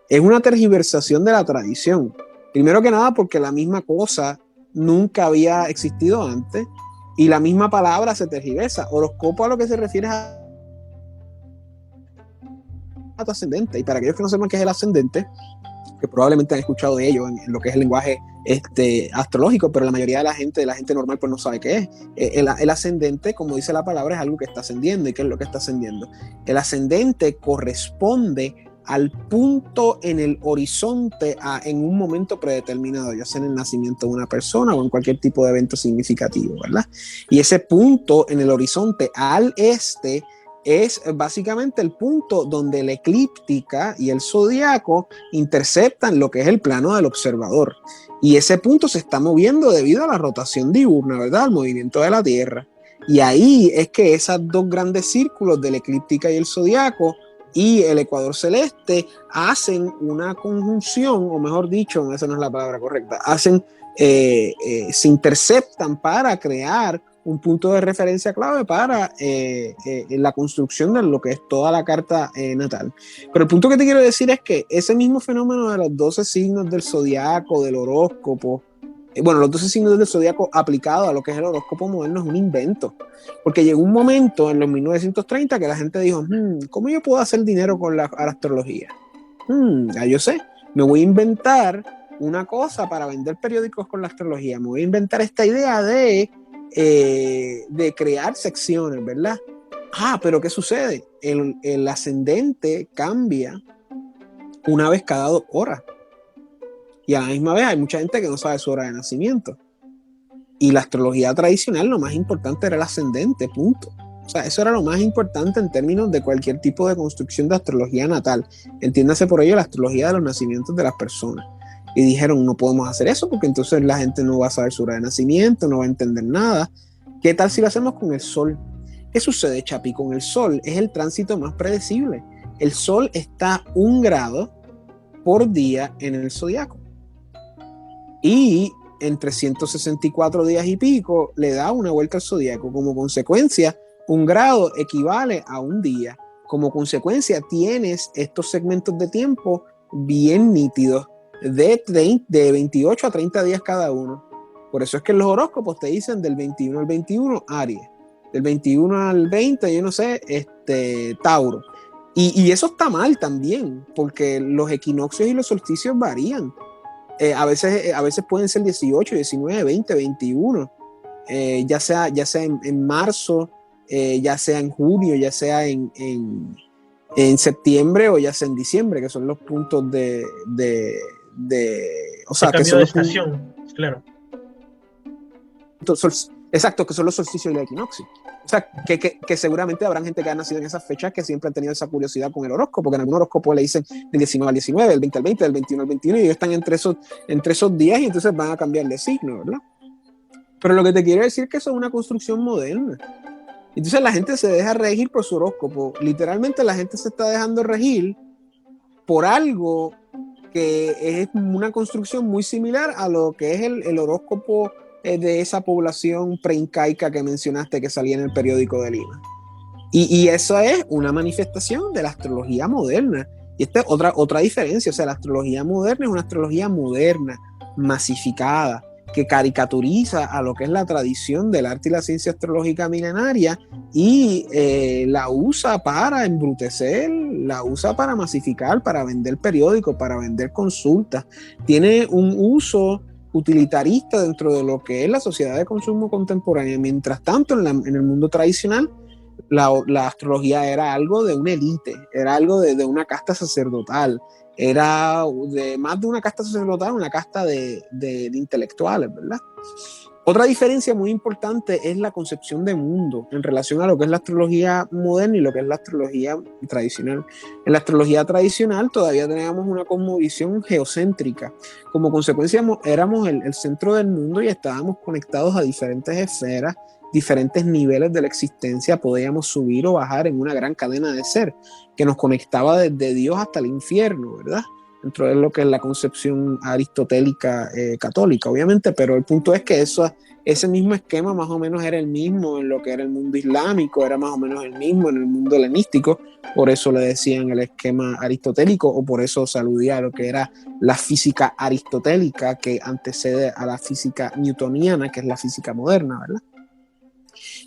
es una tergiversación de la tradición. Primero que nada porque la misma cosa nunca había existido antes y la misma palabra se tergiversa. Horóscopo a lo que se refiere es a tu ascendente. Y para aquellos que no sepan qué es el ascendente, que probablemente han escuchado de ello en lo que es el lenguaje astrológico, pero la mayoría de la gente normal pues no sabe qué es. El ascendente, como dice la palabra, es algo que está ascendiendo. ¿Y qué es lo que está ascendiendo? El ascendente corresponde al punto en el horizonte en un momento predeterminado, ya sea en el nacimiento de una persona o en cualquier tipo de evento significativo, ¿verdad? Y ese punto en el horizonte al este es básicamente el punto donde la eclíptica y el zodiaco interceptan lo que es el plano del observador. Y ese punto se está moviendo debido a la rotación diurna, ¿verdad? Al movimiento de la Tierra. Y ahí es que esos dos grandes círculos de la eclíptica y el zodiaco y el ecuador celeste hacen una conjunción, o mejor dicho, esa no es la palabra correcta, se interceptan para crear un punto de referencia clave para la construcción de lo que es toda la carta natal. Pero el punto que te quiero decir es que ese mismo fenómeno de los 12 signos del zodiaco, del horóscopo, bueno, los 12 signos del zodiaco aplicados a lo que es el horóscopo moderno es un invento. Porque llegó un momento en los 1930 que la gente dijo, ¿cómo yo puedo hacer dinero con la astrología? Ya yo sé, me voy a inventar una cosa para vender periódicos con la astrología. Me voy a inventar esta idea de crear secciones, ¿verdad? Pero ¿qué sucede? El ascendente cambia una vez cada 2 horas. Y a la misma vez hay mucha gente que no sabe su hora de nacimiento. Y la astrología tradicional, lo más importante era el ascendente, punto. O sea, eso era lo más importante en términos de cualquier tipo de construcción de astrología natal. Entiéndase por ello la astrología de los nacimientos de las personas. Y dijeron, no podemos hacer eso porque entonces la gente no va a saber su hora de nacimiento, no va a entender nada. ¿Qué tal si lo hacemos con el sol? ¿Qué sucede, Chapi? Con el sol es el tránsito más predecible. El sol está 1 grado por día en el zodiaco. Y en 364 días y pico le da una vuelta al zodiaco. Como consecuencia, 1 grado equivale a 1 día. Como consecuencia, tienes estos segmentos de tiempo bien nítidos de 28 a 30 días cada uno. Por eso es que en los horóscopos te dicen del 21 al 21 Aries, del 21 al 20, yo no sé, Tauro. Y eso está mal también, porque los equinoccios y los solsticios varían. A veces pueden ser 18, 19, 20, 21, ya sea en marzo, ya sea en junio, ya sea en septiembre o ya sea en diciembre, que son los puntos o sea, que son de estación, claro. Exacto, que son los solsticios y el equinoccio. O sea, que seguramente habrán gente que ha nacido en esas fechas que siempre han tenido esa curiosidad con el horóscopo, porque en algún horóscopo le dicen del 19 al 19, del 20 al 20, del 21 al 21, y ellos están entre esos días y entonces van a cambiar de signo, ¿verdad? Pero lo que te quiero decir es que eso es una construcción moderna. Entonces la gente se deja regir por su horóscopo. Literalmente la gente se está dejando regir por algo que es una construcción muy similar a lo que es el horóscopo de esa población preincaica que mencionaste que salía en el periódico de Lima. Y eso es una manifestación de la astrología moderna. Y esta es otra diferencia. O sea, la astrología moderna es una astrología moderna, masificada, que caricaturiza a lo que es la tradición del arte y la ciencia astrológica milenaria y la usa para embrutecer, la usa para masificar, para vender periódicos, para vender consultas. Tiene un uso utilitarista dentro de lo que es la sociedad de consumo contemporánea. Mientras tanto, en el mundo tradicional, la astrología era algo de una élite, era algo de una casta sacerdotal, era más de una casta sacerdotal, una casta de intelectuales, ¿verdad? Otra diferencia muy importante es la concepción de mundo en relación a lo que es la astrología moderna y lo que es la astrología tradicional. En la astrología tradicional todavía teníamos una cosmovisión geocéntrica. Como consecuencia éramos el centro del mundo y estábamos conectados a diferentes esferas, diferentes niveles de la existencia, podíamos subir o bajar en una gran cadena de ser que nos conectaba desde Dios hasta el infierno, ¿verdad? Dentro de lo que es la concepción aristotélica católica, obviamente, pero el punto es que ese mismo esquema más o menos era el mismo en lo que era el mundo islámico, era más o menos el mismo en el mundo helenístico, por eso le decían el esquema aristotélico, o por eso se aludía a lo que era la física aristotélica, que antecede a la física newtoniana, que es la física moderna, ¿verdad?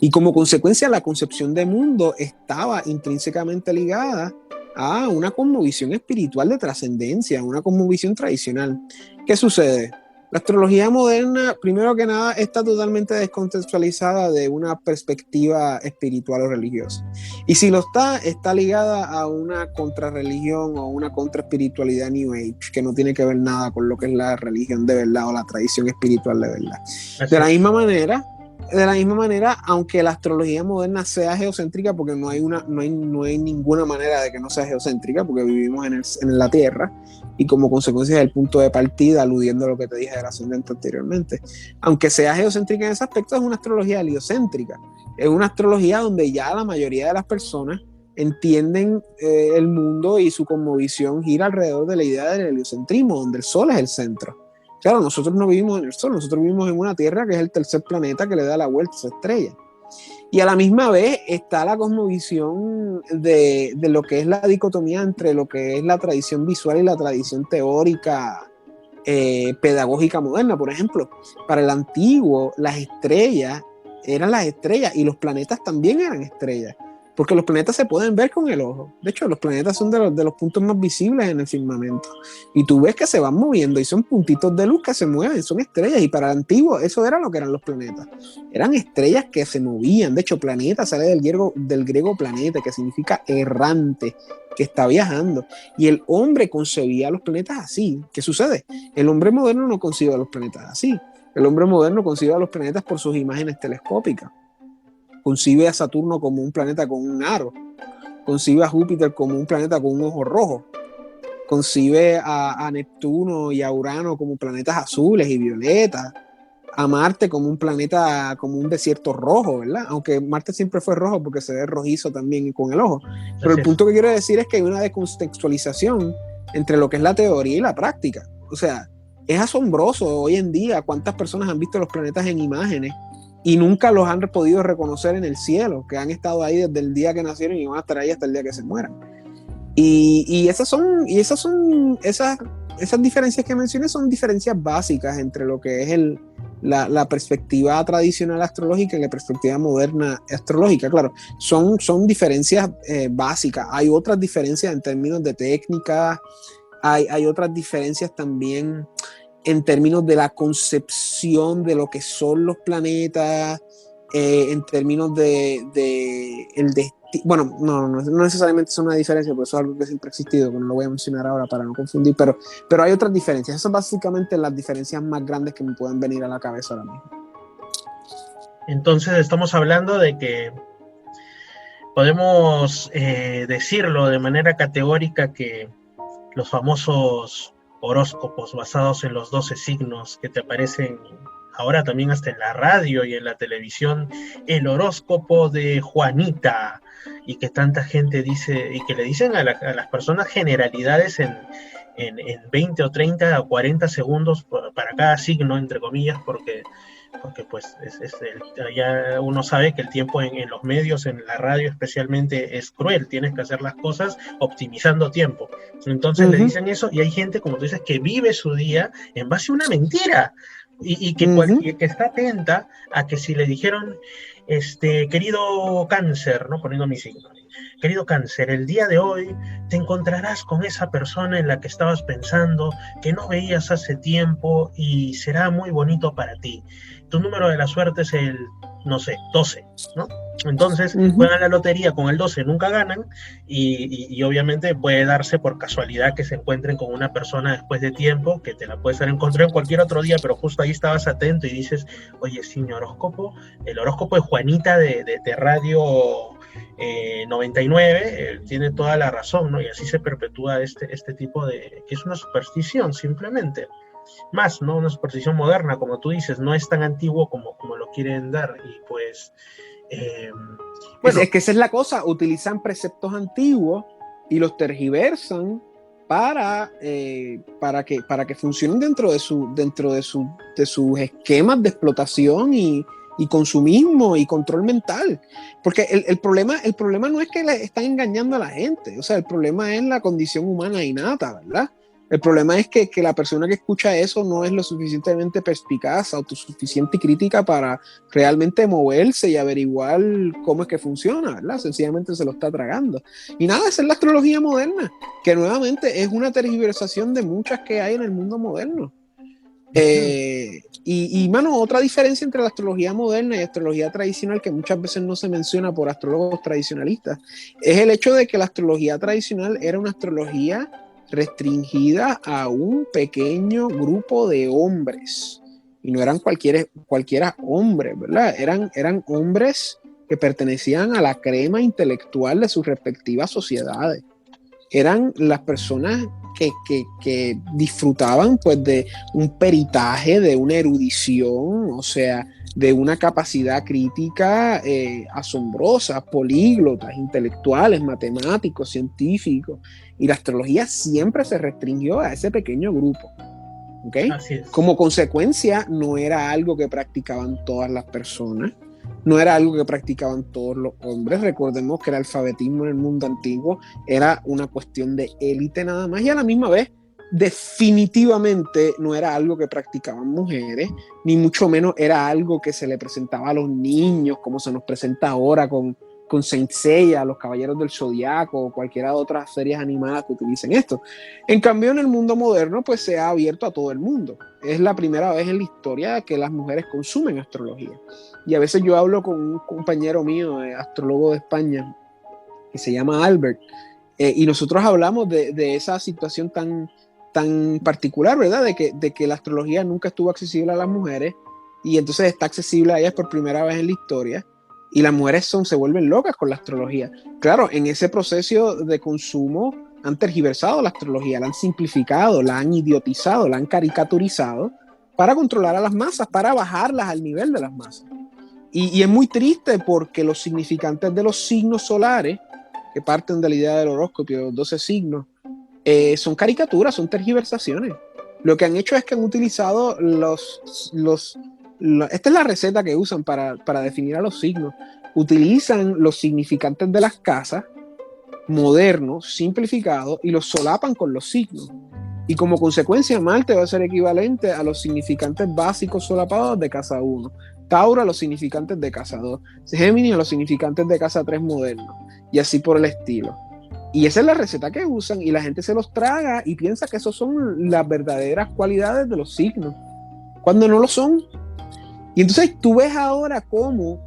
Y como consecuencia, la concepción de mundo estaba intrínsecamente ligada a una cosmovisión espiritual de trascendencia, una cosmovisión tradicional. ¿Qué sucede? La astrología moderna, primero que nada, está totalmente descontextualizada de una perspectiva espiritual o religiosa. Y si lo está, está ligada a una contrarreligión o una contraespiritualidad New Age, que no tiene que ver nada con lo que es la religión de verdad o la tradición espiritual de verdad. De la misma manera, aunque la astrología moderna sea geocéntrica, porque no hay ninguna manera de que no sea geocéntrica, porque vivimos en la Tierra, y como consecuencia del punto de partida, aludiendo a lo que te dije del ascendente anteriormente. Aunque sea geocéntrica en ese aspecto, es una astrología heliocéntrica. Es una astrología donde ya la mayoría de las personas entienden el mundo y su cosmovisión gira alrededor de la idea del heliocentrismo, donde el Sol es el centro. Claro, nosotros no vivimos en el Sol, nosotros vivimos en una Tierra que es el tercer planeta que le da la vuelta a su estrella. Y a la misma vez está la cosmovisión de lo que es la dicotomía entre lo que es la tradición visual y la tradición teórica pedagógica moderna. Por ejemplo, para el antiguo, las estrellas eran las estrellas y los planetas también eran estrellas, porque los planetas se pueden ver con el ojo. De hecho, los planetas son de los puntos más visibles en el firmamento. Y tú ves que se van moviendo y son puntitos de luz que se mueven, son estrellas. Y para el antiguo, eso era lo que eran los planetas. Eran estrellas que se movían. De hecho, planeta sale del griego planeta, que significa errante, que está viajando. Y el hombre concebía los planetas así. ¿Qué sucede? El hombre moderno no concibe a los planetas así. El hombre moderno concibe a los planetas por sus imágenes telescópicas. Concibe a Saturno como un planeta con un aro, concibe a Júpiter como un planeta con un ojo rojo, concibe a Neptuno y a Urano como planetas azules y violetas, a Marte como un planeta, como un desierto rojo, ¿verdad? Aunque Marte siempre fue rojo porque se ve rojizo también con el ojo. Pero el punto que quiero decir es que hay una descontextualización entre lo que es la teoría y la práctica. O sea, es asombroso hoy en día cuántas personas han visto los planetas en imágenes y nunca los han podido reconocer en el cielo, que han estado ahí desde el día que nacieron y van a estar ahí hasta el día que se mueran. Y esas diferencias que mencioné son diferencias básicas entre lo que es la perspectiva tradicional astrológica y la perspectiva moderna astrológica. Claro, son diferencias básicas. Hay otras diferencias en términos de técnica, hay otras diferencias también en términos de la concepción de lo que son los planetas, en términos de el destino. Bueno, no necesariamente es una diferencia, porque eso es algo que siempre ha existido, que no lo voy a mencionar ahora para no confundir, pero hay otras diferencias. Esas son básicamente las diferencias más grandes que me pueden venir a la cabeza ahora mismo. Entonces estamos hablando de que podemos decirlo de manera categórica que los famosos horóscopos basados en los 12 signos que te aparecen ahora también hasta en la radio y en la televisión, el horóscopo de Juanita, y que tanta gente dice, y que le dicen a las personas generalidades en 20 o 30 o 40 segundos para cada signo, entre comillas, porque pues ya uno sabe que el tiempo en los medios, en la radio especialmente, es cruel. Tienes que hacer las cosas optimizando tiempo. Entonces le dicen eso, y hay gente, como tú dices, que vive su día en base a una mentira, y que está atenta a que si le dijeron, querido Cáncer, ¿no? Poniendo mi signo, querido Cáncer, el día de hoy te encontrarás con esa persona en la que estabas pensando, que no veías hace tiempo, y será muy bonito para ti. Tu número de la suerte es el, no sé, 12, ¿no? Entonces, juegan la lotería con el 12, nunca ganan, y obviamente puede darse por casualidad que se encuentren con una persona después de tiempo, que te la puedes haber encontrado en cualquier otro día, pero justo ahí estabas atento y dices, oye, sí, mi horóscopo, el horóscopo de Juanita de Radio 99, tiene toda la razón, ¿no? Y así se perpetúa este tipo de, que es una superstición simplemente. Más, ¿no? Una superstición moderna, como tú dices, no es tan antiguo como lo quieren dar, y pues bueno, es que esa es la cosa, utilizan preceptos antiguos y los tergiversan para que funcionen dentro de sus esquemas de explotación y consumismo y control mental, porque el problema no es que le están engañando a la gente, o sea, el problema es la condición humana innata, ¿verdad? El problema es que la persona que escucha eso no es lo suficientemente perspicaz, autosuficiente y crítica para realmente moverse y averiguar cómo es que funciona, ¿verdad? Sencillamente se lo está tragando. Y nada, esa es la astrología moderna, que nuevamente es una tergiversación de muchas que hay en el mundo moderno. Mano, otra diferencia entre la astrología moderna y la astrología tradicional, que muchas veces no se menciona por astrólogos tradicionalistas, es el hecho de que la astrología tradicional era una astrología restringida a un pequeño grupo de hombres. Y no eran cualquiera hombres, ¿verdad? Eran hombres que pertenecían a la crema intelectual de sus respectivas sociedades. Eran las personas que disfrutaban pues de un peritaje, de una erudición, o sea, de una capacidad crítica asombrosa, políglotas, intelectuales, matemáticos, científicos. Y la astrología siempre se restringió a ese pequeño grupo. ¿Okay? Así es. Como consecuencia, no era algo que practicaban todas las personas, no era algo que practicaban todos los hombres. Recordemos que el alfabetismo en el mundo antiguo era una cuestión de élite nada más, y a la misma vez definitivamente no era algo que practicaban mujeres, ni mucho menos era algo que se le presentaba a los niños como se nos presenta ahora con Saint Seiya, los Caballeros del Zodiaco o cualquiera de otras series animadas que utilicen esto. En cambio, en el mundo moderno pues se ha abierto a todo el mundo. Es la primera vez en la historia que las mujeres consumen astrología. Y a veces yo hablo con un compañero mío, astrólogo de España, que se llama Albert, y nosotros hablamos de esa situación tan particular, ¿verdad? De que la astrología nunca estuvo accesible a las mujeres y entonces está accesible a ellas por primera vez en la historia. Y las mujeres se vuelven locas con la astrología. Claro, en ese proceso de consumo han tergiversado la astrología, la han simplificado, la han idiotizado, la han caricaturizado para controlar a las masas, para bajarlas al nivel de las masas. Y es muy triste porque los significantes de los signos solares, que parten de la idea del horóscopo de los 12 signos, son caricaturas, son tergiversaciones. Lo que han hecho es que han utilizado esta es la receta que usan para definir a los signos. Utilizan los significantes de las casas modernos, simplificados, y los solapan con los signos. Y como consecuencia, Marte va a ser equivalente a los significantes básicos solapados de casa 1. Tauro a los significantes de casa 2. Géminis a los significantes de casa 3 modernos. Y así por el estilo. Y esa es la receta que usan y la gente se los traga y piensa que esas son las verdaderas cualidades de los signos, cuando no lo son. Y entonces tú ves ahora cómo,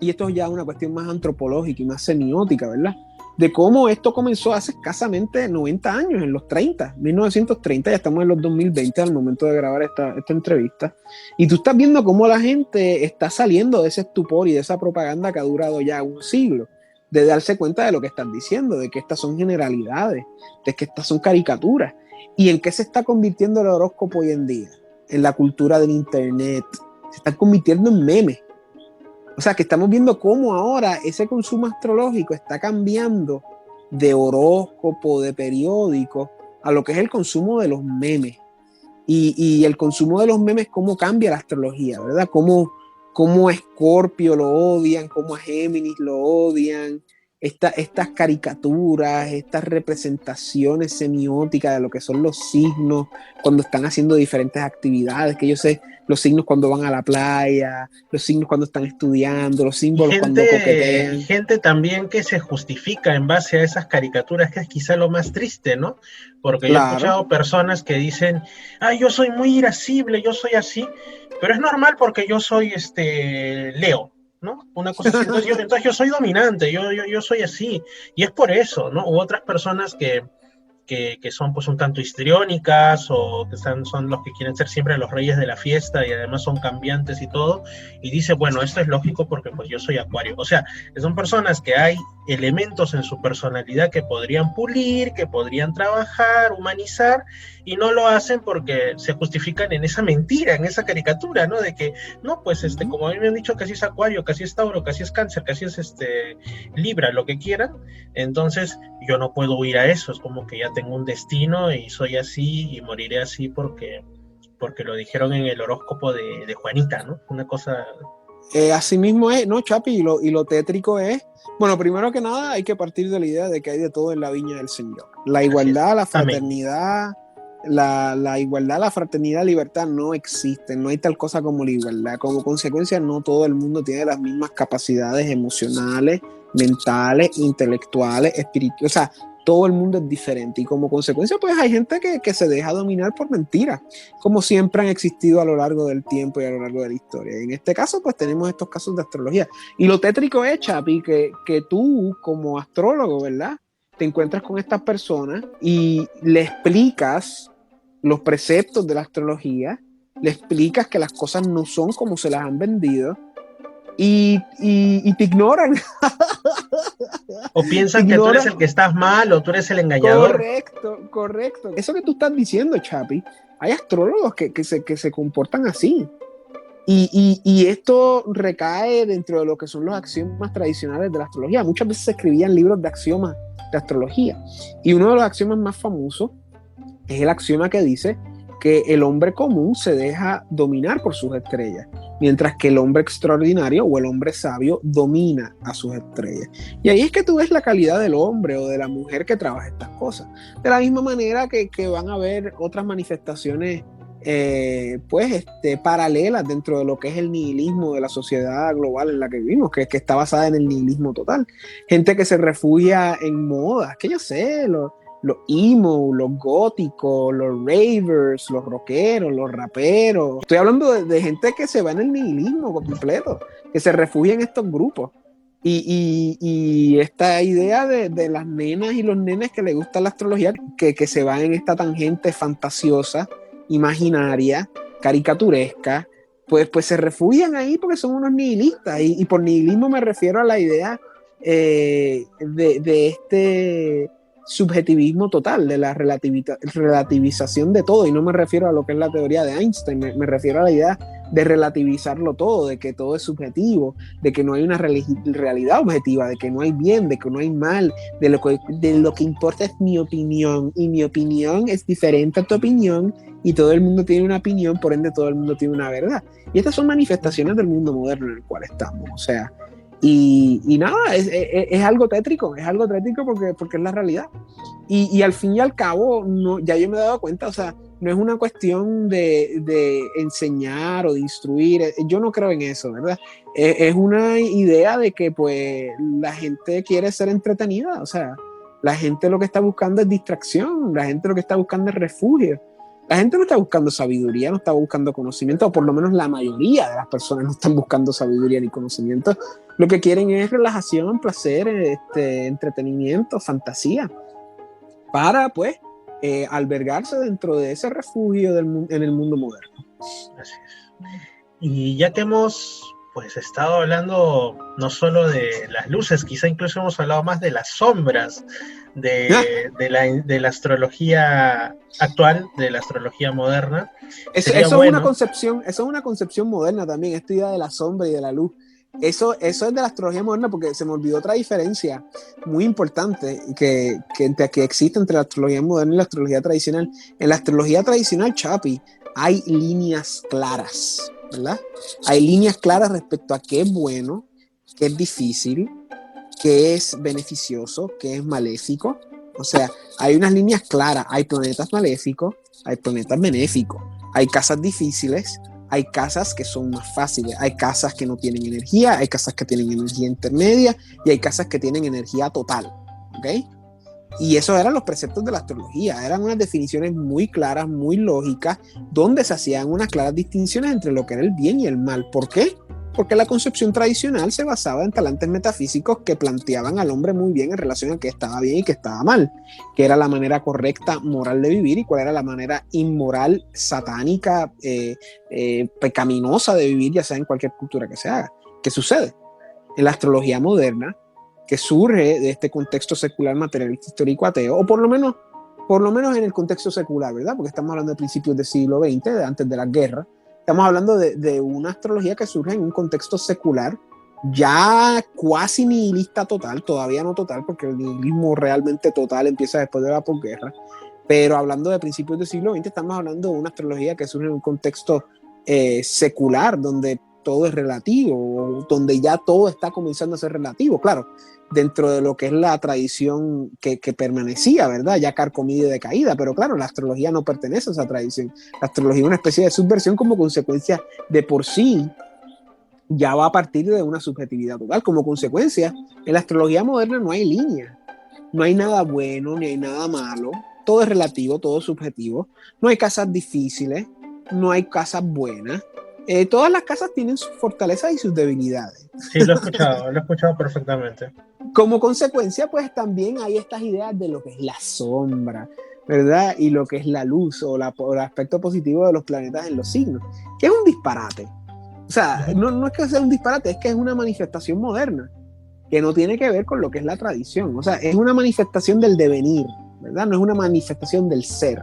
y esto es ya una cuestión más antropológica y más semiótica, ¿verdad? De cómo esto comenzó hace escasamente 90 años, en los 30, 1930, ya estamos en los 2020 al momento de grabar esta entrevista. Y tú estás viendo cómo la gente está saliendo de ese estupor y de esa propaganda que ha durado ya un siglo, de darse cuenta de lo que están diciendo, de que estas son generalidades, de que estas son caricaturas. ¿Y en qué se está convirtiendo el horóscopo hoy en día? En la cultura del internet. Se están convirtiendo en memes. O sea, que estamos viendo cómo ahora ese consumo astrológico está cambiando de horóscopo, de periódico, a lo que es el consumo de los memes. Y el consumo de los memes, cómo cambia la astrología, ¿verdad? Cómo a Escorpio lo odian, cómo a Géminis lo odian. Estas caricaturas, estas representaciones semióticas de lo que son los signos cuando están haciendo diferentes actividades, que yo sé, los signos cuando van a la playa, los signos cuando están estudiando, los símbolos cuando coquetean. Y gente también que se justifica en base a esas caricaturas, que es quizá lo más triste, ¿no? Porque yo he escuchado personas que dicen, ay, yo soy muy irascible, yo soy así, pero es normal porque yo soy Leo, ¿no? Una cosa así. Entonces yo soy dominante, yo soy así, y es por eso, ¿no? U otras personas que son pues un tanto histriónicas o que son los que quieren ser siempre los reyes de la fiesta y además son cambiantes y todo, y dice, bueno, esto es lógico porque pues yo soy Acuario. O sea, son personas que hay elementos en su personalidad que podrían pulir, que podrían trabajar, humanizar, y no lo hacen porque se justifican en esa mentira, en esa caricatura, ¿no? De que, no, pues como a mí me han dicho que así es Acuario, que así es Tauro, que así es Cáncer, que así es Libra, lo que quieran, entonces yo no puedo huir a eso, es como que ya tengo un destino y soy así y moriré así porque lo dijeron en el horóscopo de Juanita, ¿no? Una cosa... así mismo es, ¿no, Chapi? Y lo tétrico es, bueno, primero que nada hay que partir de la idea de que hay de todo en la viña del Señor. La igualdad, la fraternidad, la igualdad, la fraternidad, la libertad no existen, no hay tal cosa como la igualdad. Como consecuencia, no todo el mundo tiene las mismas capacidades emocionales, mentales, intelectuales, espirituales. O sea, todo el mundo es diferente y como consecuencia pues hay gente que se deja dominar por mentiras, como siempre han existido a lo largo del tiempo y a lo largo de la historia. Y en este caso pues tenemos estos casos de astrología. Y lo tétrico es, Chapi, que tú como astrólogo, ¿verdad? Te encuentras con estas personas y le explicas los preceptos de la astrología, le explicas que las cosas no son como se las han vendido y te ignoran. O piensan que tú eres el que estás mal o tú eres el engañador. Correcto. Eso que tú estás diciendo, Chapi, hay astrólogos que se comportan así. Y esto recae dentro de lo que son los axiomas tradicionales de la astrología. Muchas veces se escribían libros de axiomas de astrología. Y uno de los axiomas más famosos es el axioma que dice que el hombre común se deja dominar por sus estrellas, mientras que el hombre extraordinario o el hombre sabio domina a sus estrellas. Y ahí es que tú ves la calidad del hombre o de la mujer que trabaja estas cosas. De la misma manera que van a haber otras manifestaciones paralelas dentro de lo que es el nihilismo de la sociedad global en la que vivimos, que está basada en el nihilismo total. Gente que se refugia en modas, que yo sé, los emo, los góticos, los ravers, los rockeros, los raperos. Estoy hablando de gente que se va en el nihilismo completo, que se refugia en estos grupos. Y esta idea de las nenas y los nenes que les gusta la astrología, que se van en esta tangente fantasiosa, imaginaria, caricaturesca, pues se refugian ahí porque son unos nihilistas. Y por nihilismo me refiero a la idea de este subjetivismo total, de la relativización de todo, y no me refiero a lo que es la teoría de Einstein, me refiero a la idea de relativizarlo todo, de que todo es subjetivo, de que no hay una realidad objetiva, de que no hay bien, de que no hay mal, de lo que importa es mi opinión, y mi opinión es diferente a tu opinión, y todo el mundo tiene una opinión, por ende todo el mundo tiene una verdad. Y estas son manifestaciones del mundo moderno en el cual estamos, o sea, y nada, es algo tétrico porque es la realidad. Y al fin y al cabo, no, ya yo me he dado cuenta, o sea, no es una cuestión de enseñar o de instruir, yo no creo en eso, ¿verdad? Es una idea de que pues la gente quiere ser entretenida, o sea, la gente lo que está buscando es distracción, la gente lo que está buscando es refugio. La gente no está buscando sabiduría, no está buscando conocimiento, o por lo menos la mayoría de las personas no están buscando sabiduría ni conocimiento. Lo que quieren es relajación, placer, entretenimiento, fantasía, para pues albergarse dentro de ese refugio en el mundo moderno. Así es. Y ya que hemos pues estado hablando no solo de las luces, quizá incluso hemos hablado más de las sombras de la astrología actual, de la astrología moderna. Eso es una concepción moderna también, esta idea de la sombra y de la luz. Eso es de la astrología moderna, porque se me olvidó otra diferencia muy importante que existe entre la astrología moderna y la astrología tradicional. En la astrología tradicional, Chapi, hay líneas claras, ¿verdad? Hay líneas claras respecto a qué es bueno, qué es difícil, qué es beneficioso, qué es maléfico. O sea, hay unas líneas claras. Hay planetas maléficos, hay planetas benéficos, hay casas difíciles, hay casas que son más fáciles, hay casas que no tienen energía, hay casas que tienen energía intermedia y hay casas que tienen energía total, ¿ok? Y esos eran los preceptos de la astrología, eran unas definiciones muy claras, muy lógicas, donde se hacían unas claras distinciones entre lo que era el bien y el mal. ¿Por qué? Porque la concepción tradicional se basaba en talantes metafísicos que planteaban al hombre muy bien en relación a qué estaba bien y qué estaba mal, qué era la manera correcta moral de vivir y cuál era la manera inmoral, satánica, pecaminosa de vivir, ya sea en cualquier cultura que se haga. ¿Qué sucede? En la astrología moderna, que surge de este contexto secular, materialista, histórico, ateo, o por lo menos en el contexto secular, ¿verdad? Porque estamos hablando de principios del siglo XX, de antes de la guerra. Estamos hablando de una astrología que surge en un contexto secular, ya cuasi nihilista total, todavía no total, porque el nihilismo realmente total empieza después de la posguerra. Pero hablando de principios del siglo XX, estamos hablando de una astrología que surge en un contexto secular, donde todo es relativo, donde ya todo está comenzando a ser relativo, claro, dentro de lo que es la tradición que permanecía, ¿verdad? Ya carcomida y decaída, pero claro, la astrología no pertenece a esa tradición. La astrología es una especie de subversión como consecuencia de por sí, ya va a partir de una subjetividad total. Como consecuencia, en la astrología moderna no hay línea. no hay nada bueno ni hay nada malo, todo es relativo, todo es subjetivo, no hay casas difíciles, no hay casas buenas, todas las casas tienen sus fortalezas y sus debilidades. Sí, lo he escuchado perfectamente. Como consecuencia, pues también hay estas ideas de lo que es la sombra, ¿verdad? Y lo que es la luz o el aspecto positivo de los planetas en los signos, que es un disparate. O sea, no es que sea un disparate, es que es una manifestación moderna, que no tiene que ver con lo que es la tradición. O sea, es una manifestación del devenir, ¿verdad? No es una manifestación del ser.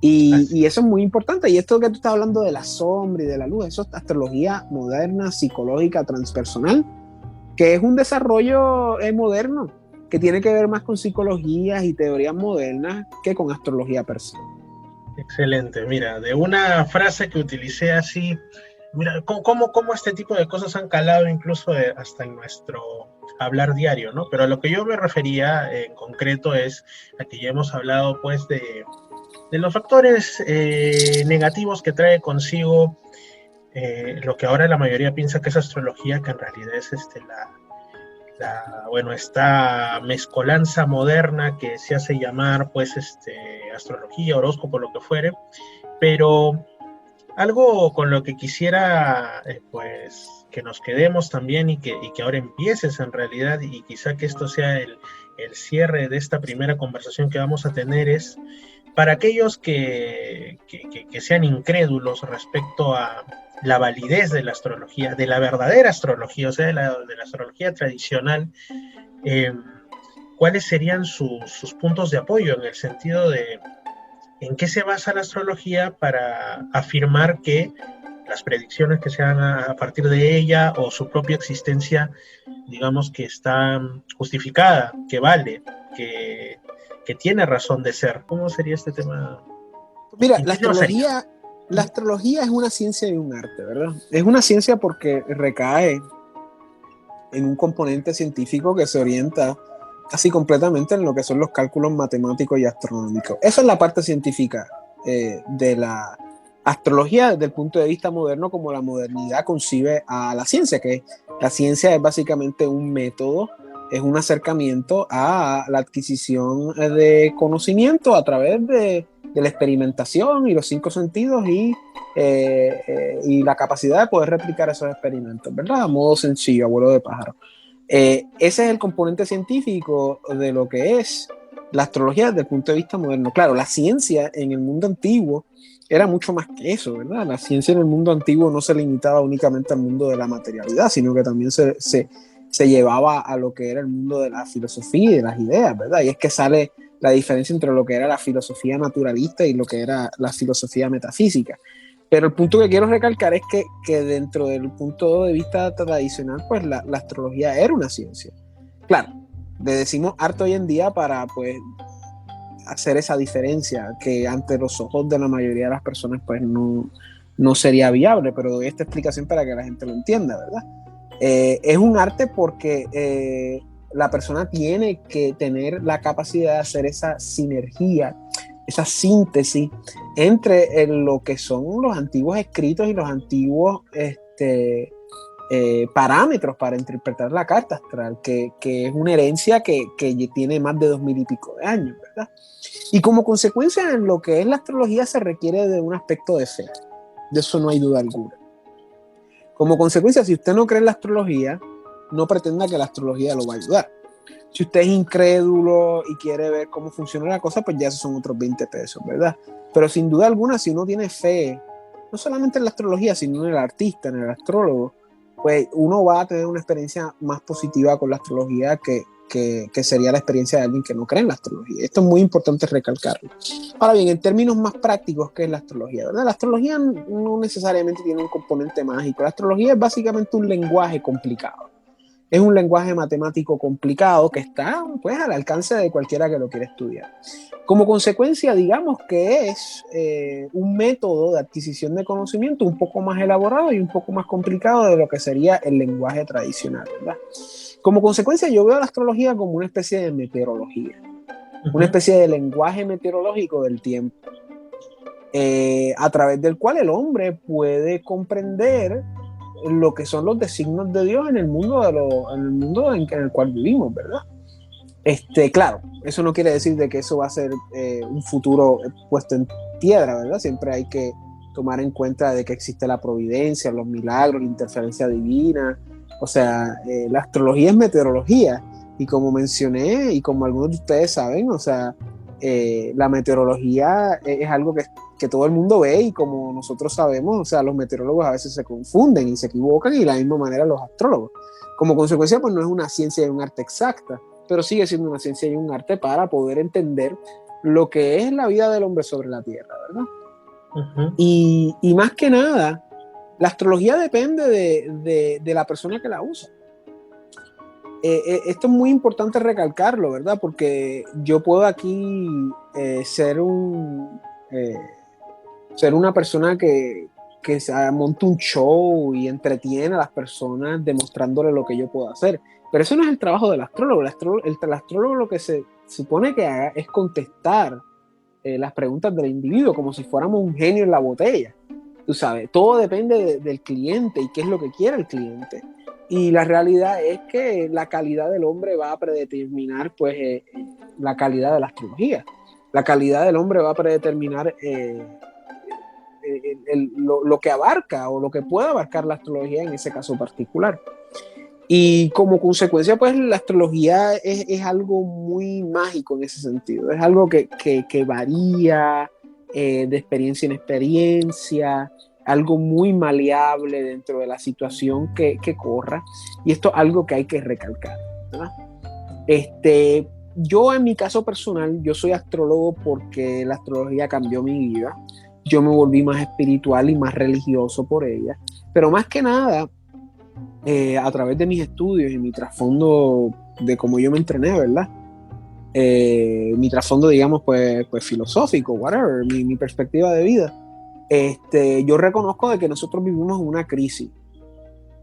Y eso es muy importante. Y esto que tú estás hablando de la sombra y de la luz, eso es astrología moderna, psicológica, transpersonal, que es un desarrollo moderno, que tiene que ver más con psicologías y teorías modernas que con astrología per se. Excelente, mira, de una frase que utilicé así, mira, cómo este tipo de cosas han calado incluso hasta en nuestro hablar diario, ¿no? Pero a lo que yo me refería en concreto es a que ya hemos hablado pues de los factores negativos que trae consigo lo que ahora la mayoría piensa que es astrología, que en realidad es bueno, esta mezcolanza moderna que se hace llamar pues astrología, horóscopo, lo que fuere, pero algo con lo que quisiera pues que nos quedemos también y que ahora empieces en realidad, y quizá que esto sea el cierre de esta primera conversación que vamos a tener, es para aquellos que sean incrédulos respecto a la validez de la astrología, de la verdadera astrología, o sea, de la astrología tradicional, eh, ¿cuáles serían sus puntos de apoyo en el sentido de en qué se basa la astrología para afirmar que las predicciones que se hagan a partir de ella o su propia existencia, digamos que está justificada, que vale, que tiene razón de ser? ¿Cómo sería este tema? Mira, ¿En qué se basaría? la astrología es una ciencia y un arte, ¿verdad? Es una ciencia porque recae en un componente científico que se orienta casi completamente en lo que son los cálculos matemáticos y astronómicos. Esa es la parte científica de la astrología desde el punto de vista moderno, como la modernidad concibe a la ciencia, que la ciencia es básicamente un método, es un acercamiento a la adquisición de conocimiento a través de la experimentación y los 5 sentidos y la capacidad de poder replicar esos experimentos, ¿verdad? A modo sencillo, a vuelo de pájaro. Ese es el componente científico de lo que es la astrología desde el punto de vista moderno. Claro, la ciencia en el mundo antiguo era mucho más que eso, ¿verdad? La ciencia en el mundo antiguo no se limitaba únicamente al mundo de la materialidad, sino que también se llevaba a lo que era el mundo de la filosofía y de las ideas, ¿verdad? Y es que sale la diferencia entre lo que era la filosofía naturalista y lo que era la filosofía metafísica. Pero el punto que quiero recalcar es que dentro del punto de vista tradicional, pues la astrología era una ciencia. Claro, le decimos arte hoy en día para pues hacer esa diferencia que ante los ojos de la mayoría de las personas pues no sería viable, pero doy esta explicación para que la gente lo entienda, ¿verdad? Es un arte porque la persona tiene que tener la capacidad de hacer esa sinergia, esa síntesis entre lo que son los antiguos escritos y los antiguos parámetros para interpretar la carta astral, que es una herencia que tiene más de 2000 y pico de años, ¿verdad? Y como consecuencia en lo que es la astrología se requiere de un aspecto de fe, de eso no hay duda alguna. Como consecuencia, si usted no cree en la astrología, no pretenda que la astrología lo va a ayudar. Si usted es incrédulo y quiere ver cómo funciona la cosa, pues ya esos son otros 20 pesos, ¿verdad? Pero sin duda alguna, si uno tiene fe, no solamente en la astrología, sino en el artista, en el astrólogo, pues uno va a tener una experiencia más positiva con la astrología que sería la experiencia de alguien que no cree en la astrología. Esto es muy importante recalcarlo. Ahora bien, en términos más prácticos, ¿qué es la astrología? ¿Verdad? La astrología no necesariamente tiene un componente mágico. La astrología es básicamente un lenguaje complicado. Es un lenguaje matemático complicado que está pues al alcance de cualquiera que lo quiera estudiar. Como consecuencia, digamos que es un método de adquisición de conocimiento un poco más elaborado y un poco más complicado de lo que sería el lenguaje tradicional, ¿verdad? Como consecuencia, yo veo la astrología como una especie de meteorología, una especie de lenguaje meteorológico del tiempo, a través del cual el hombre puede comprender lo que son los designios de Dios en el mundo en el cual vivimos, ¿verdad? Claro, eso no quiere decir de que eso va a ser un futuro puesto en piedra, ¿verdad? Siempre hay que tomar en cuenta de que existe la providencia, los milagros, la interferencia divina. O sea, la astrología es meteorología. Y como mencioné, y como algunos de ustedes saben, o sea, la meteorología es algo que todo el mundo ve, y como nosotros sabemos, o sea, los meteorólogos a veces se confunden y se equivocan, y de la misma manera los astrólogos. Como consecuencia, pues no es una ciencia y un arte exacta, pero sigue siendo una ciencia y un arte para poder entender lo que es la vida del hombre sobre la Tierra, ¿verdad? Ujú. Y más que nada, la astrología depende de la persona que la usa. Esto es muy importante recalcarlo, ¿verdad? Porque yo puedo aquí ser una persona que monta un show y entretiene a las personas demostrándole lo que yo puedo hacer. Pero eso no es el trabajo del astrólogo. El astrólogo lo que se supone que haga es contestar las preguntas del individuo como si fuéramos un genio en la botella. Tú sabes, todo depende del cliente y qué es lo que quiere el cliente. Y la realidad es que la calidad del hombre va a predeterminar pues, la calidad de la astrología. La calidad del hombre va a predeterminar lo que abarca o lo que puede abarcar la astrología en ese caso particular. Y como consecuencia, pues la astrología es algo muy mágico en ese sentido. Es algo que varía de experiencia en experiencia, algo muy maleable dentro de la situación que corra. Y esto es algo que hay que recalcar, ¿verdad? Yo en mi caso personal, yo soy astrólogo porque la astrología cambió mi vida. Yo me volví más espiritual y más religioso por ella. Pero más que nada, a través de mis estudios y mi trasfondo de cómo yo me entrené, ¿verdad? Mi trasfondo, digamos, pues filosófico, whatever, mi perspectiva de vida. Yo reconozco de que nosotros vivimos en una crisis,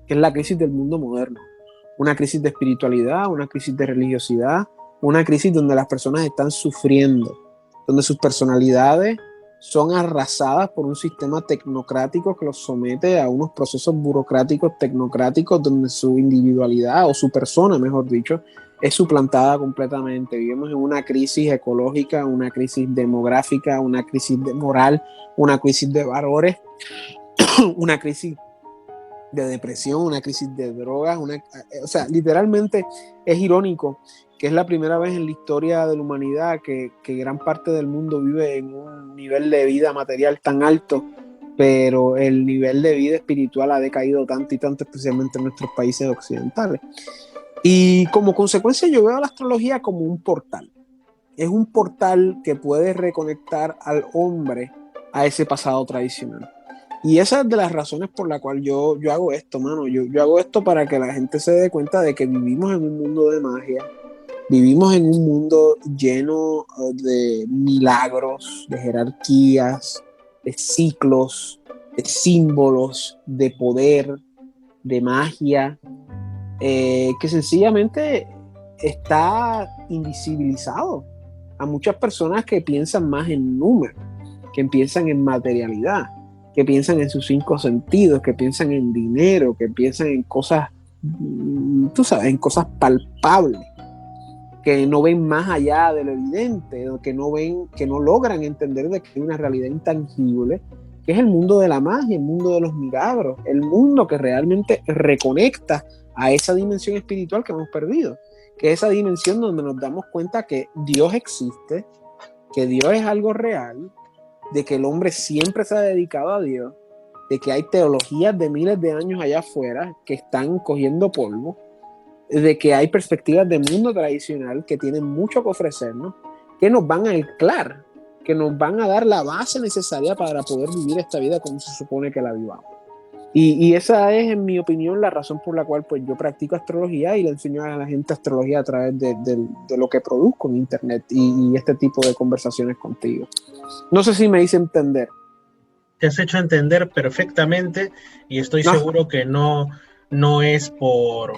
que es la crisis del mundo moderno. Una crisis de espiritualidad, una crisis de religiosidad, una crisis donde las personas están sufriendo, donde sus personalidades son arrasadas por un sistema tecnocrático que los somete a unos procesos burocráticos tecnocráticos donde su individualidad o su persona, mejor dicho, es suplantada completamente. Vivimos en una crisis ecológica, una crisis demográfica, una crisis de moral, una crisis de valores, una crisis de depresión, una crisis de drogas, o sea, literalmente es irónico que es la primera vez en la historia de la humanidad que gran parte del mundo vive en un nivel de vida material tan alto, pero el nivel de vida espiritual ha decaído tanto y tanto, especialmente en nuestros países occidentales. Y como consecuencia yo veo a la astrología como un portal. Es un portal que puede reconectar al hombre a ese pasado tradicional. Y esa es de las razones por la cual yo hago esto, mano. Yo hago esto para que la gente se dé cuenta de que vivimos en un mundo de magia, vivimos en un mundo lleno de milagros, de jerarquías, de ciclos, de símbolos, de poder, de magia, que sencillamente está invisibilizado a muchas personas que piensan más en números, que piensan en materialidad, que piensan en sus 5 sentidos, que piensan en dinero, que piensan en cosas, tú sabes, en cosas palpables, que no ven más allá de lo evidente, que no logran entender de que hay una realidad intangible, que es el mundo de la magia, el mundo de los milagros, el mundo que realmente reconecta a esa dimensión espiritual que hemos perdido, que es esa dimensión donde nos damos cuenta que Dios existe, que Dios es algo real, de que el hombre siempre se ha dedicado a Dios, de que hay teologías de miles de años allá afuera que están cogiendo polvo, de que hay perspectivas de mundo tradicional que tienen mucho que ofrecernos, que nos van a anclar, que nos van a dar la base necesaria para poder vivir esta vida como se supone que la vivamos. Y esa es, en mi opinión, la razón por la cual pues, yo practico astrología y le enseño a la gente astrología a través de lo que produzco en internet y este tipo de conversaciones contigo. No sé si me hice entender. Te has hecho entender perfectamente y estoy seguro que no es por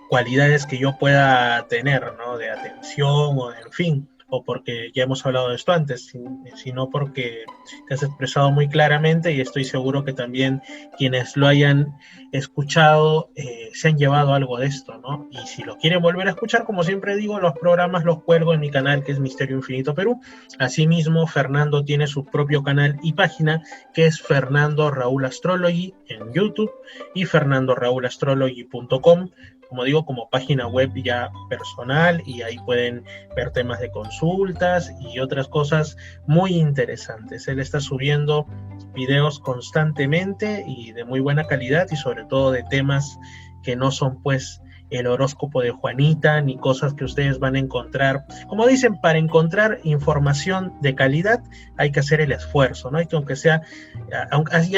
cualidades que yo pueda tener, ¿no? De atención o de, en fin, o porque ya hemos hablado de esto antes, sino porque te has expresado muy claramente y estoy seguro que también quienes lo hayan escuchado se han llevado algo de esto, ¿no? Y si lo quieren volver a escuchar, como siempre digo, los programas los cuelgo en mi canal, que es Misterio Infinito Perú. Asimismo, Fernando tiene su propio canal y página, que es Fernando Raúl Astrology en YouTube y fernandoraulastrology.com, como digo, como página web ya personal, y ahí pueden ver temas de consultas y otras cosas muy interesantes. Él está subiendo videos constantemente y de muy buena calidad, y sobre todo de temas que no son pues el horóscopo de Juanita ni cosas que ustedes van a encontrar. Como dicen, para encontrar información de calidad hay que hacer el esfuerzo, ¿no? Hay que, aunque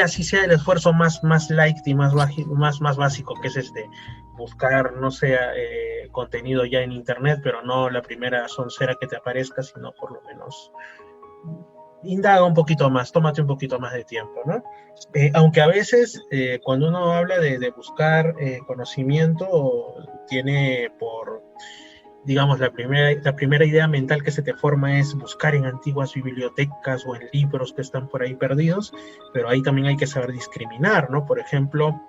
así sea el esfuerzo más light y más básico, que es buscar, no sé, contenido ya en internet, pero no la primera soncera que te aparezca, sino por lo menos indaga un poquito más, tómate un poquito más de tiempo, ¿no? Aunque a veces cuando uno habla de buscar conocimiento, tiene por, digamos, la primera idea mental que se te forma es buscar en antiguas bibliotecas o en libros que están por ahí perdidos, pero ahí también hay que saber discriminar, ¿no? Por ejemplo,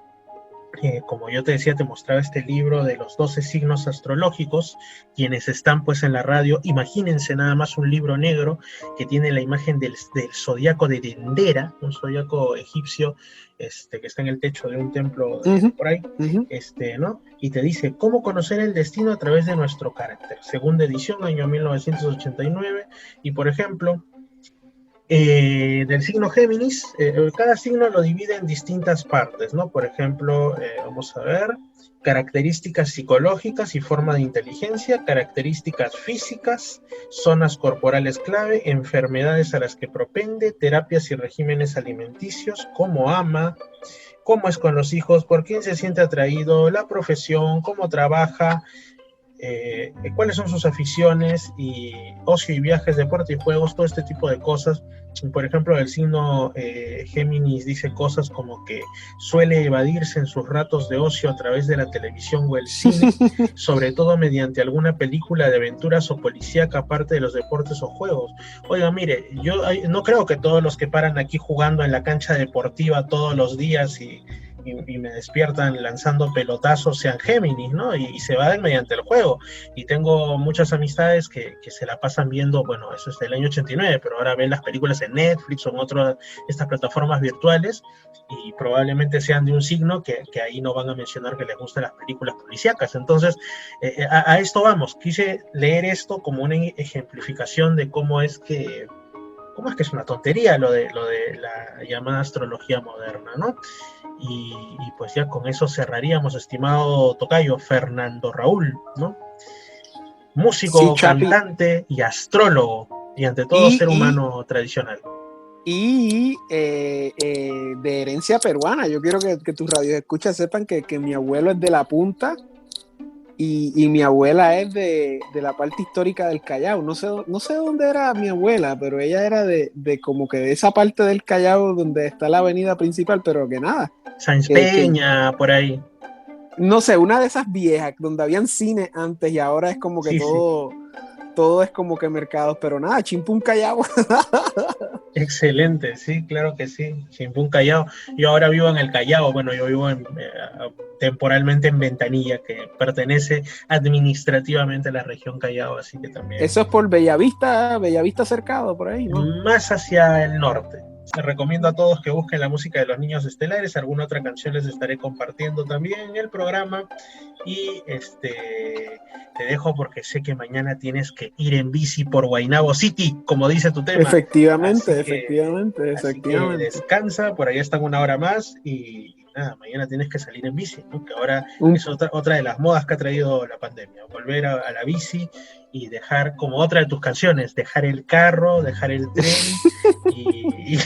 como yo te decía, te mostraba este libro de los 12 signos astrológicos. Quienes están pues en la radio, imagínense nada más un libro negro que tiene la imagen del zodiaco de Dendera, un zodiaco egipcio que está en el techo de un templo por ahí, ¿no? Y te dice cómo conocer el destino a través de nuestro carácter, segunda edición, año 1989, y por ejemplo, del signo Géminis, cada signo lo divide en distintas partes, ¿no? Por ejemplo, vamos a ver, características psicológicas y forma de inteligencia, características físicas, zonas corporales clave, enfermedades a las que propende, terapias y regímenes alimenticios, cómo ama, cómo es con los hijos, por quién se siente atraído, la profesión, cómo trabaja, cuáles son sus aficiones, y ocio y viajes, deporte y juegos, todo este tipo de cosas. Por ejemplo, el signo Géminis dice cosas como que suele evadirse en sus ratos de ocio a través de la televisión o el cine, sobre todo mediante alguna película de aventuras o policíaca, aparte de los deportes o juegos. Oiga, mire, yo no creo que todos los que paran aquí jugando en la cancha deportiva todos los días y me despiertan lanzando pelotazos sean Géminis, ¿no? Y se van mediante el juego. Y tengo muchas amistades que se la pasan viendo, bueno, eso es del año 89, pero ahora ven las películas en Netflix o en otras estas plataformas virtuales, y probablemente sean de un signo que ahí no van a mencionar que les gustan las películas policíacas. Entonces, a esto vamos. Quise leer esto como una ejemplificación de cómo es que es una tontería lo de la llamada astrología moderna, ¿no? Y pues ya con eso cerraríamos, estimado tocayo Fernando Raúl, ¿no? Músico, sí, cantante y astrólogo, y ante todo ser humano tradicional. Y de herencia peruana. Yo quiero que tus radioescuchas sepan que mi abuelo es de La Punta y mi abuela es de la parte histórica del Callao. No sé dónde era mi abuela, pero ella era de como que de esa parte del Callao donde está la avenida principal, pero que nada. Sáenz Peña, por ahí. No sé, una de esas viejas donde habían cine antes y ahora es como que sí, todo es como que mercados, pero nada, Chimpún Callao. Excelente, sí, claro que sí, Chimpún Callao. Yo ahora vivo en el Callao, bueno, yo vivo temporalmente en Ventanilla, que pertenece administrativamente a la región Callao, así que también. Eso es por Bellavista Cercado, por ahí, ¿no? Más hacia el norte. Les recomiendo a todos que busquen la música de los Niños Estelares. Alguna otra canción les estaré compartiendo también en el programa. Y te dejo porque sé que mañana tienes que ir en bici por Guaynabo City, como dice tu tema. Efectivamente. Así que descansa, por ahí están una hora más y nada, mañana tienes que salir en bici, ¿no? Que ahora es otra de las modas que ha traído la pandemia, volver a la bici y dejar, como otra de tus canciones, dejar el carro, dejar el tren y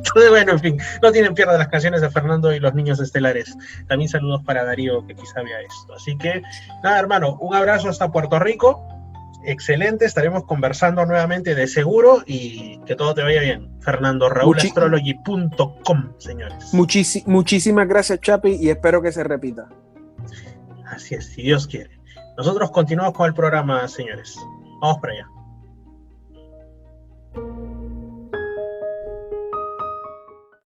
todo. Bueno, en fin, no tienen pierde las canciones de Fernando y los Niños Estelares. También saludos para Darío, que quizá vea esto. Así que nada, hermano, un abrazo hasta Puerto Rico. Excelente, estaremos conversando nuevamente de seguro, y que todo te vaya bien. FernandoRaúlAstrology.com, señores. Muchísimas gracias, Chapi, y espero que se repita. Así es, si Dios quiere. Nosotros continuamos con el programa, señores. Vamos para allá.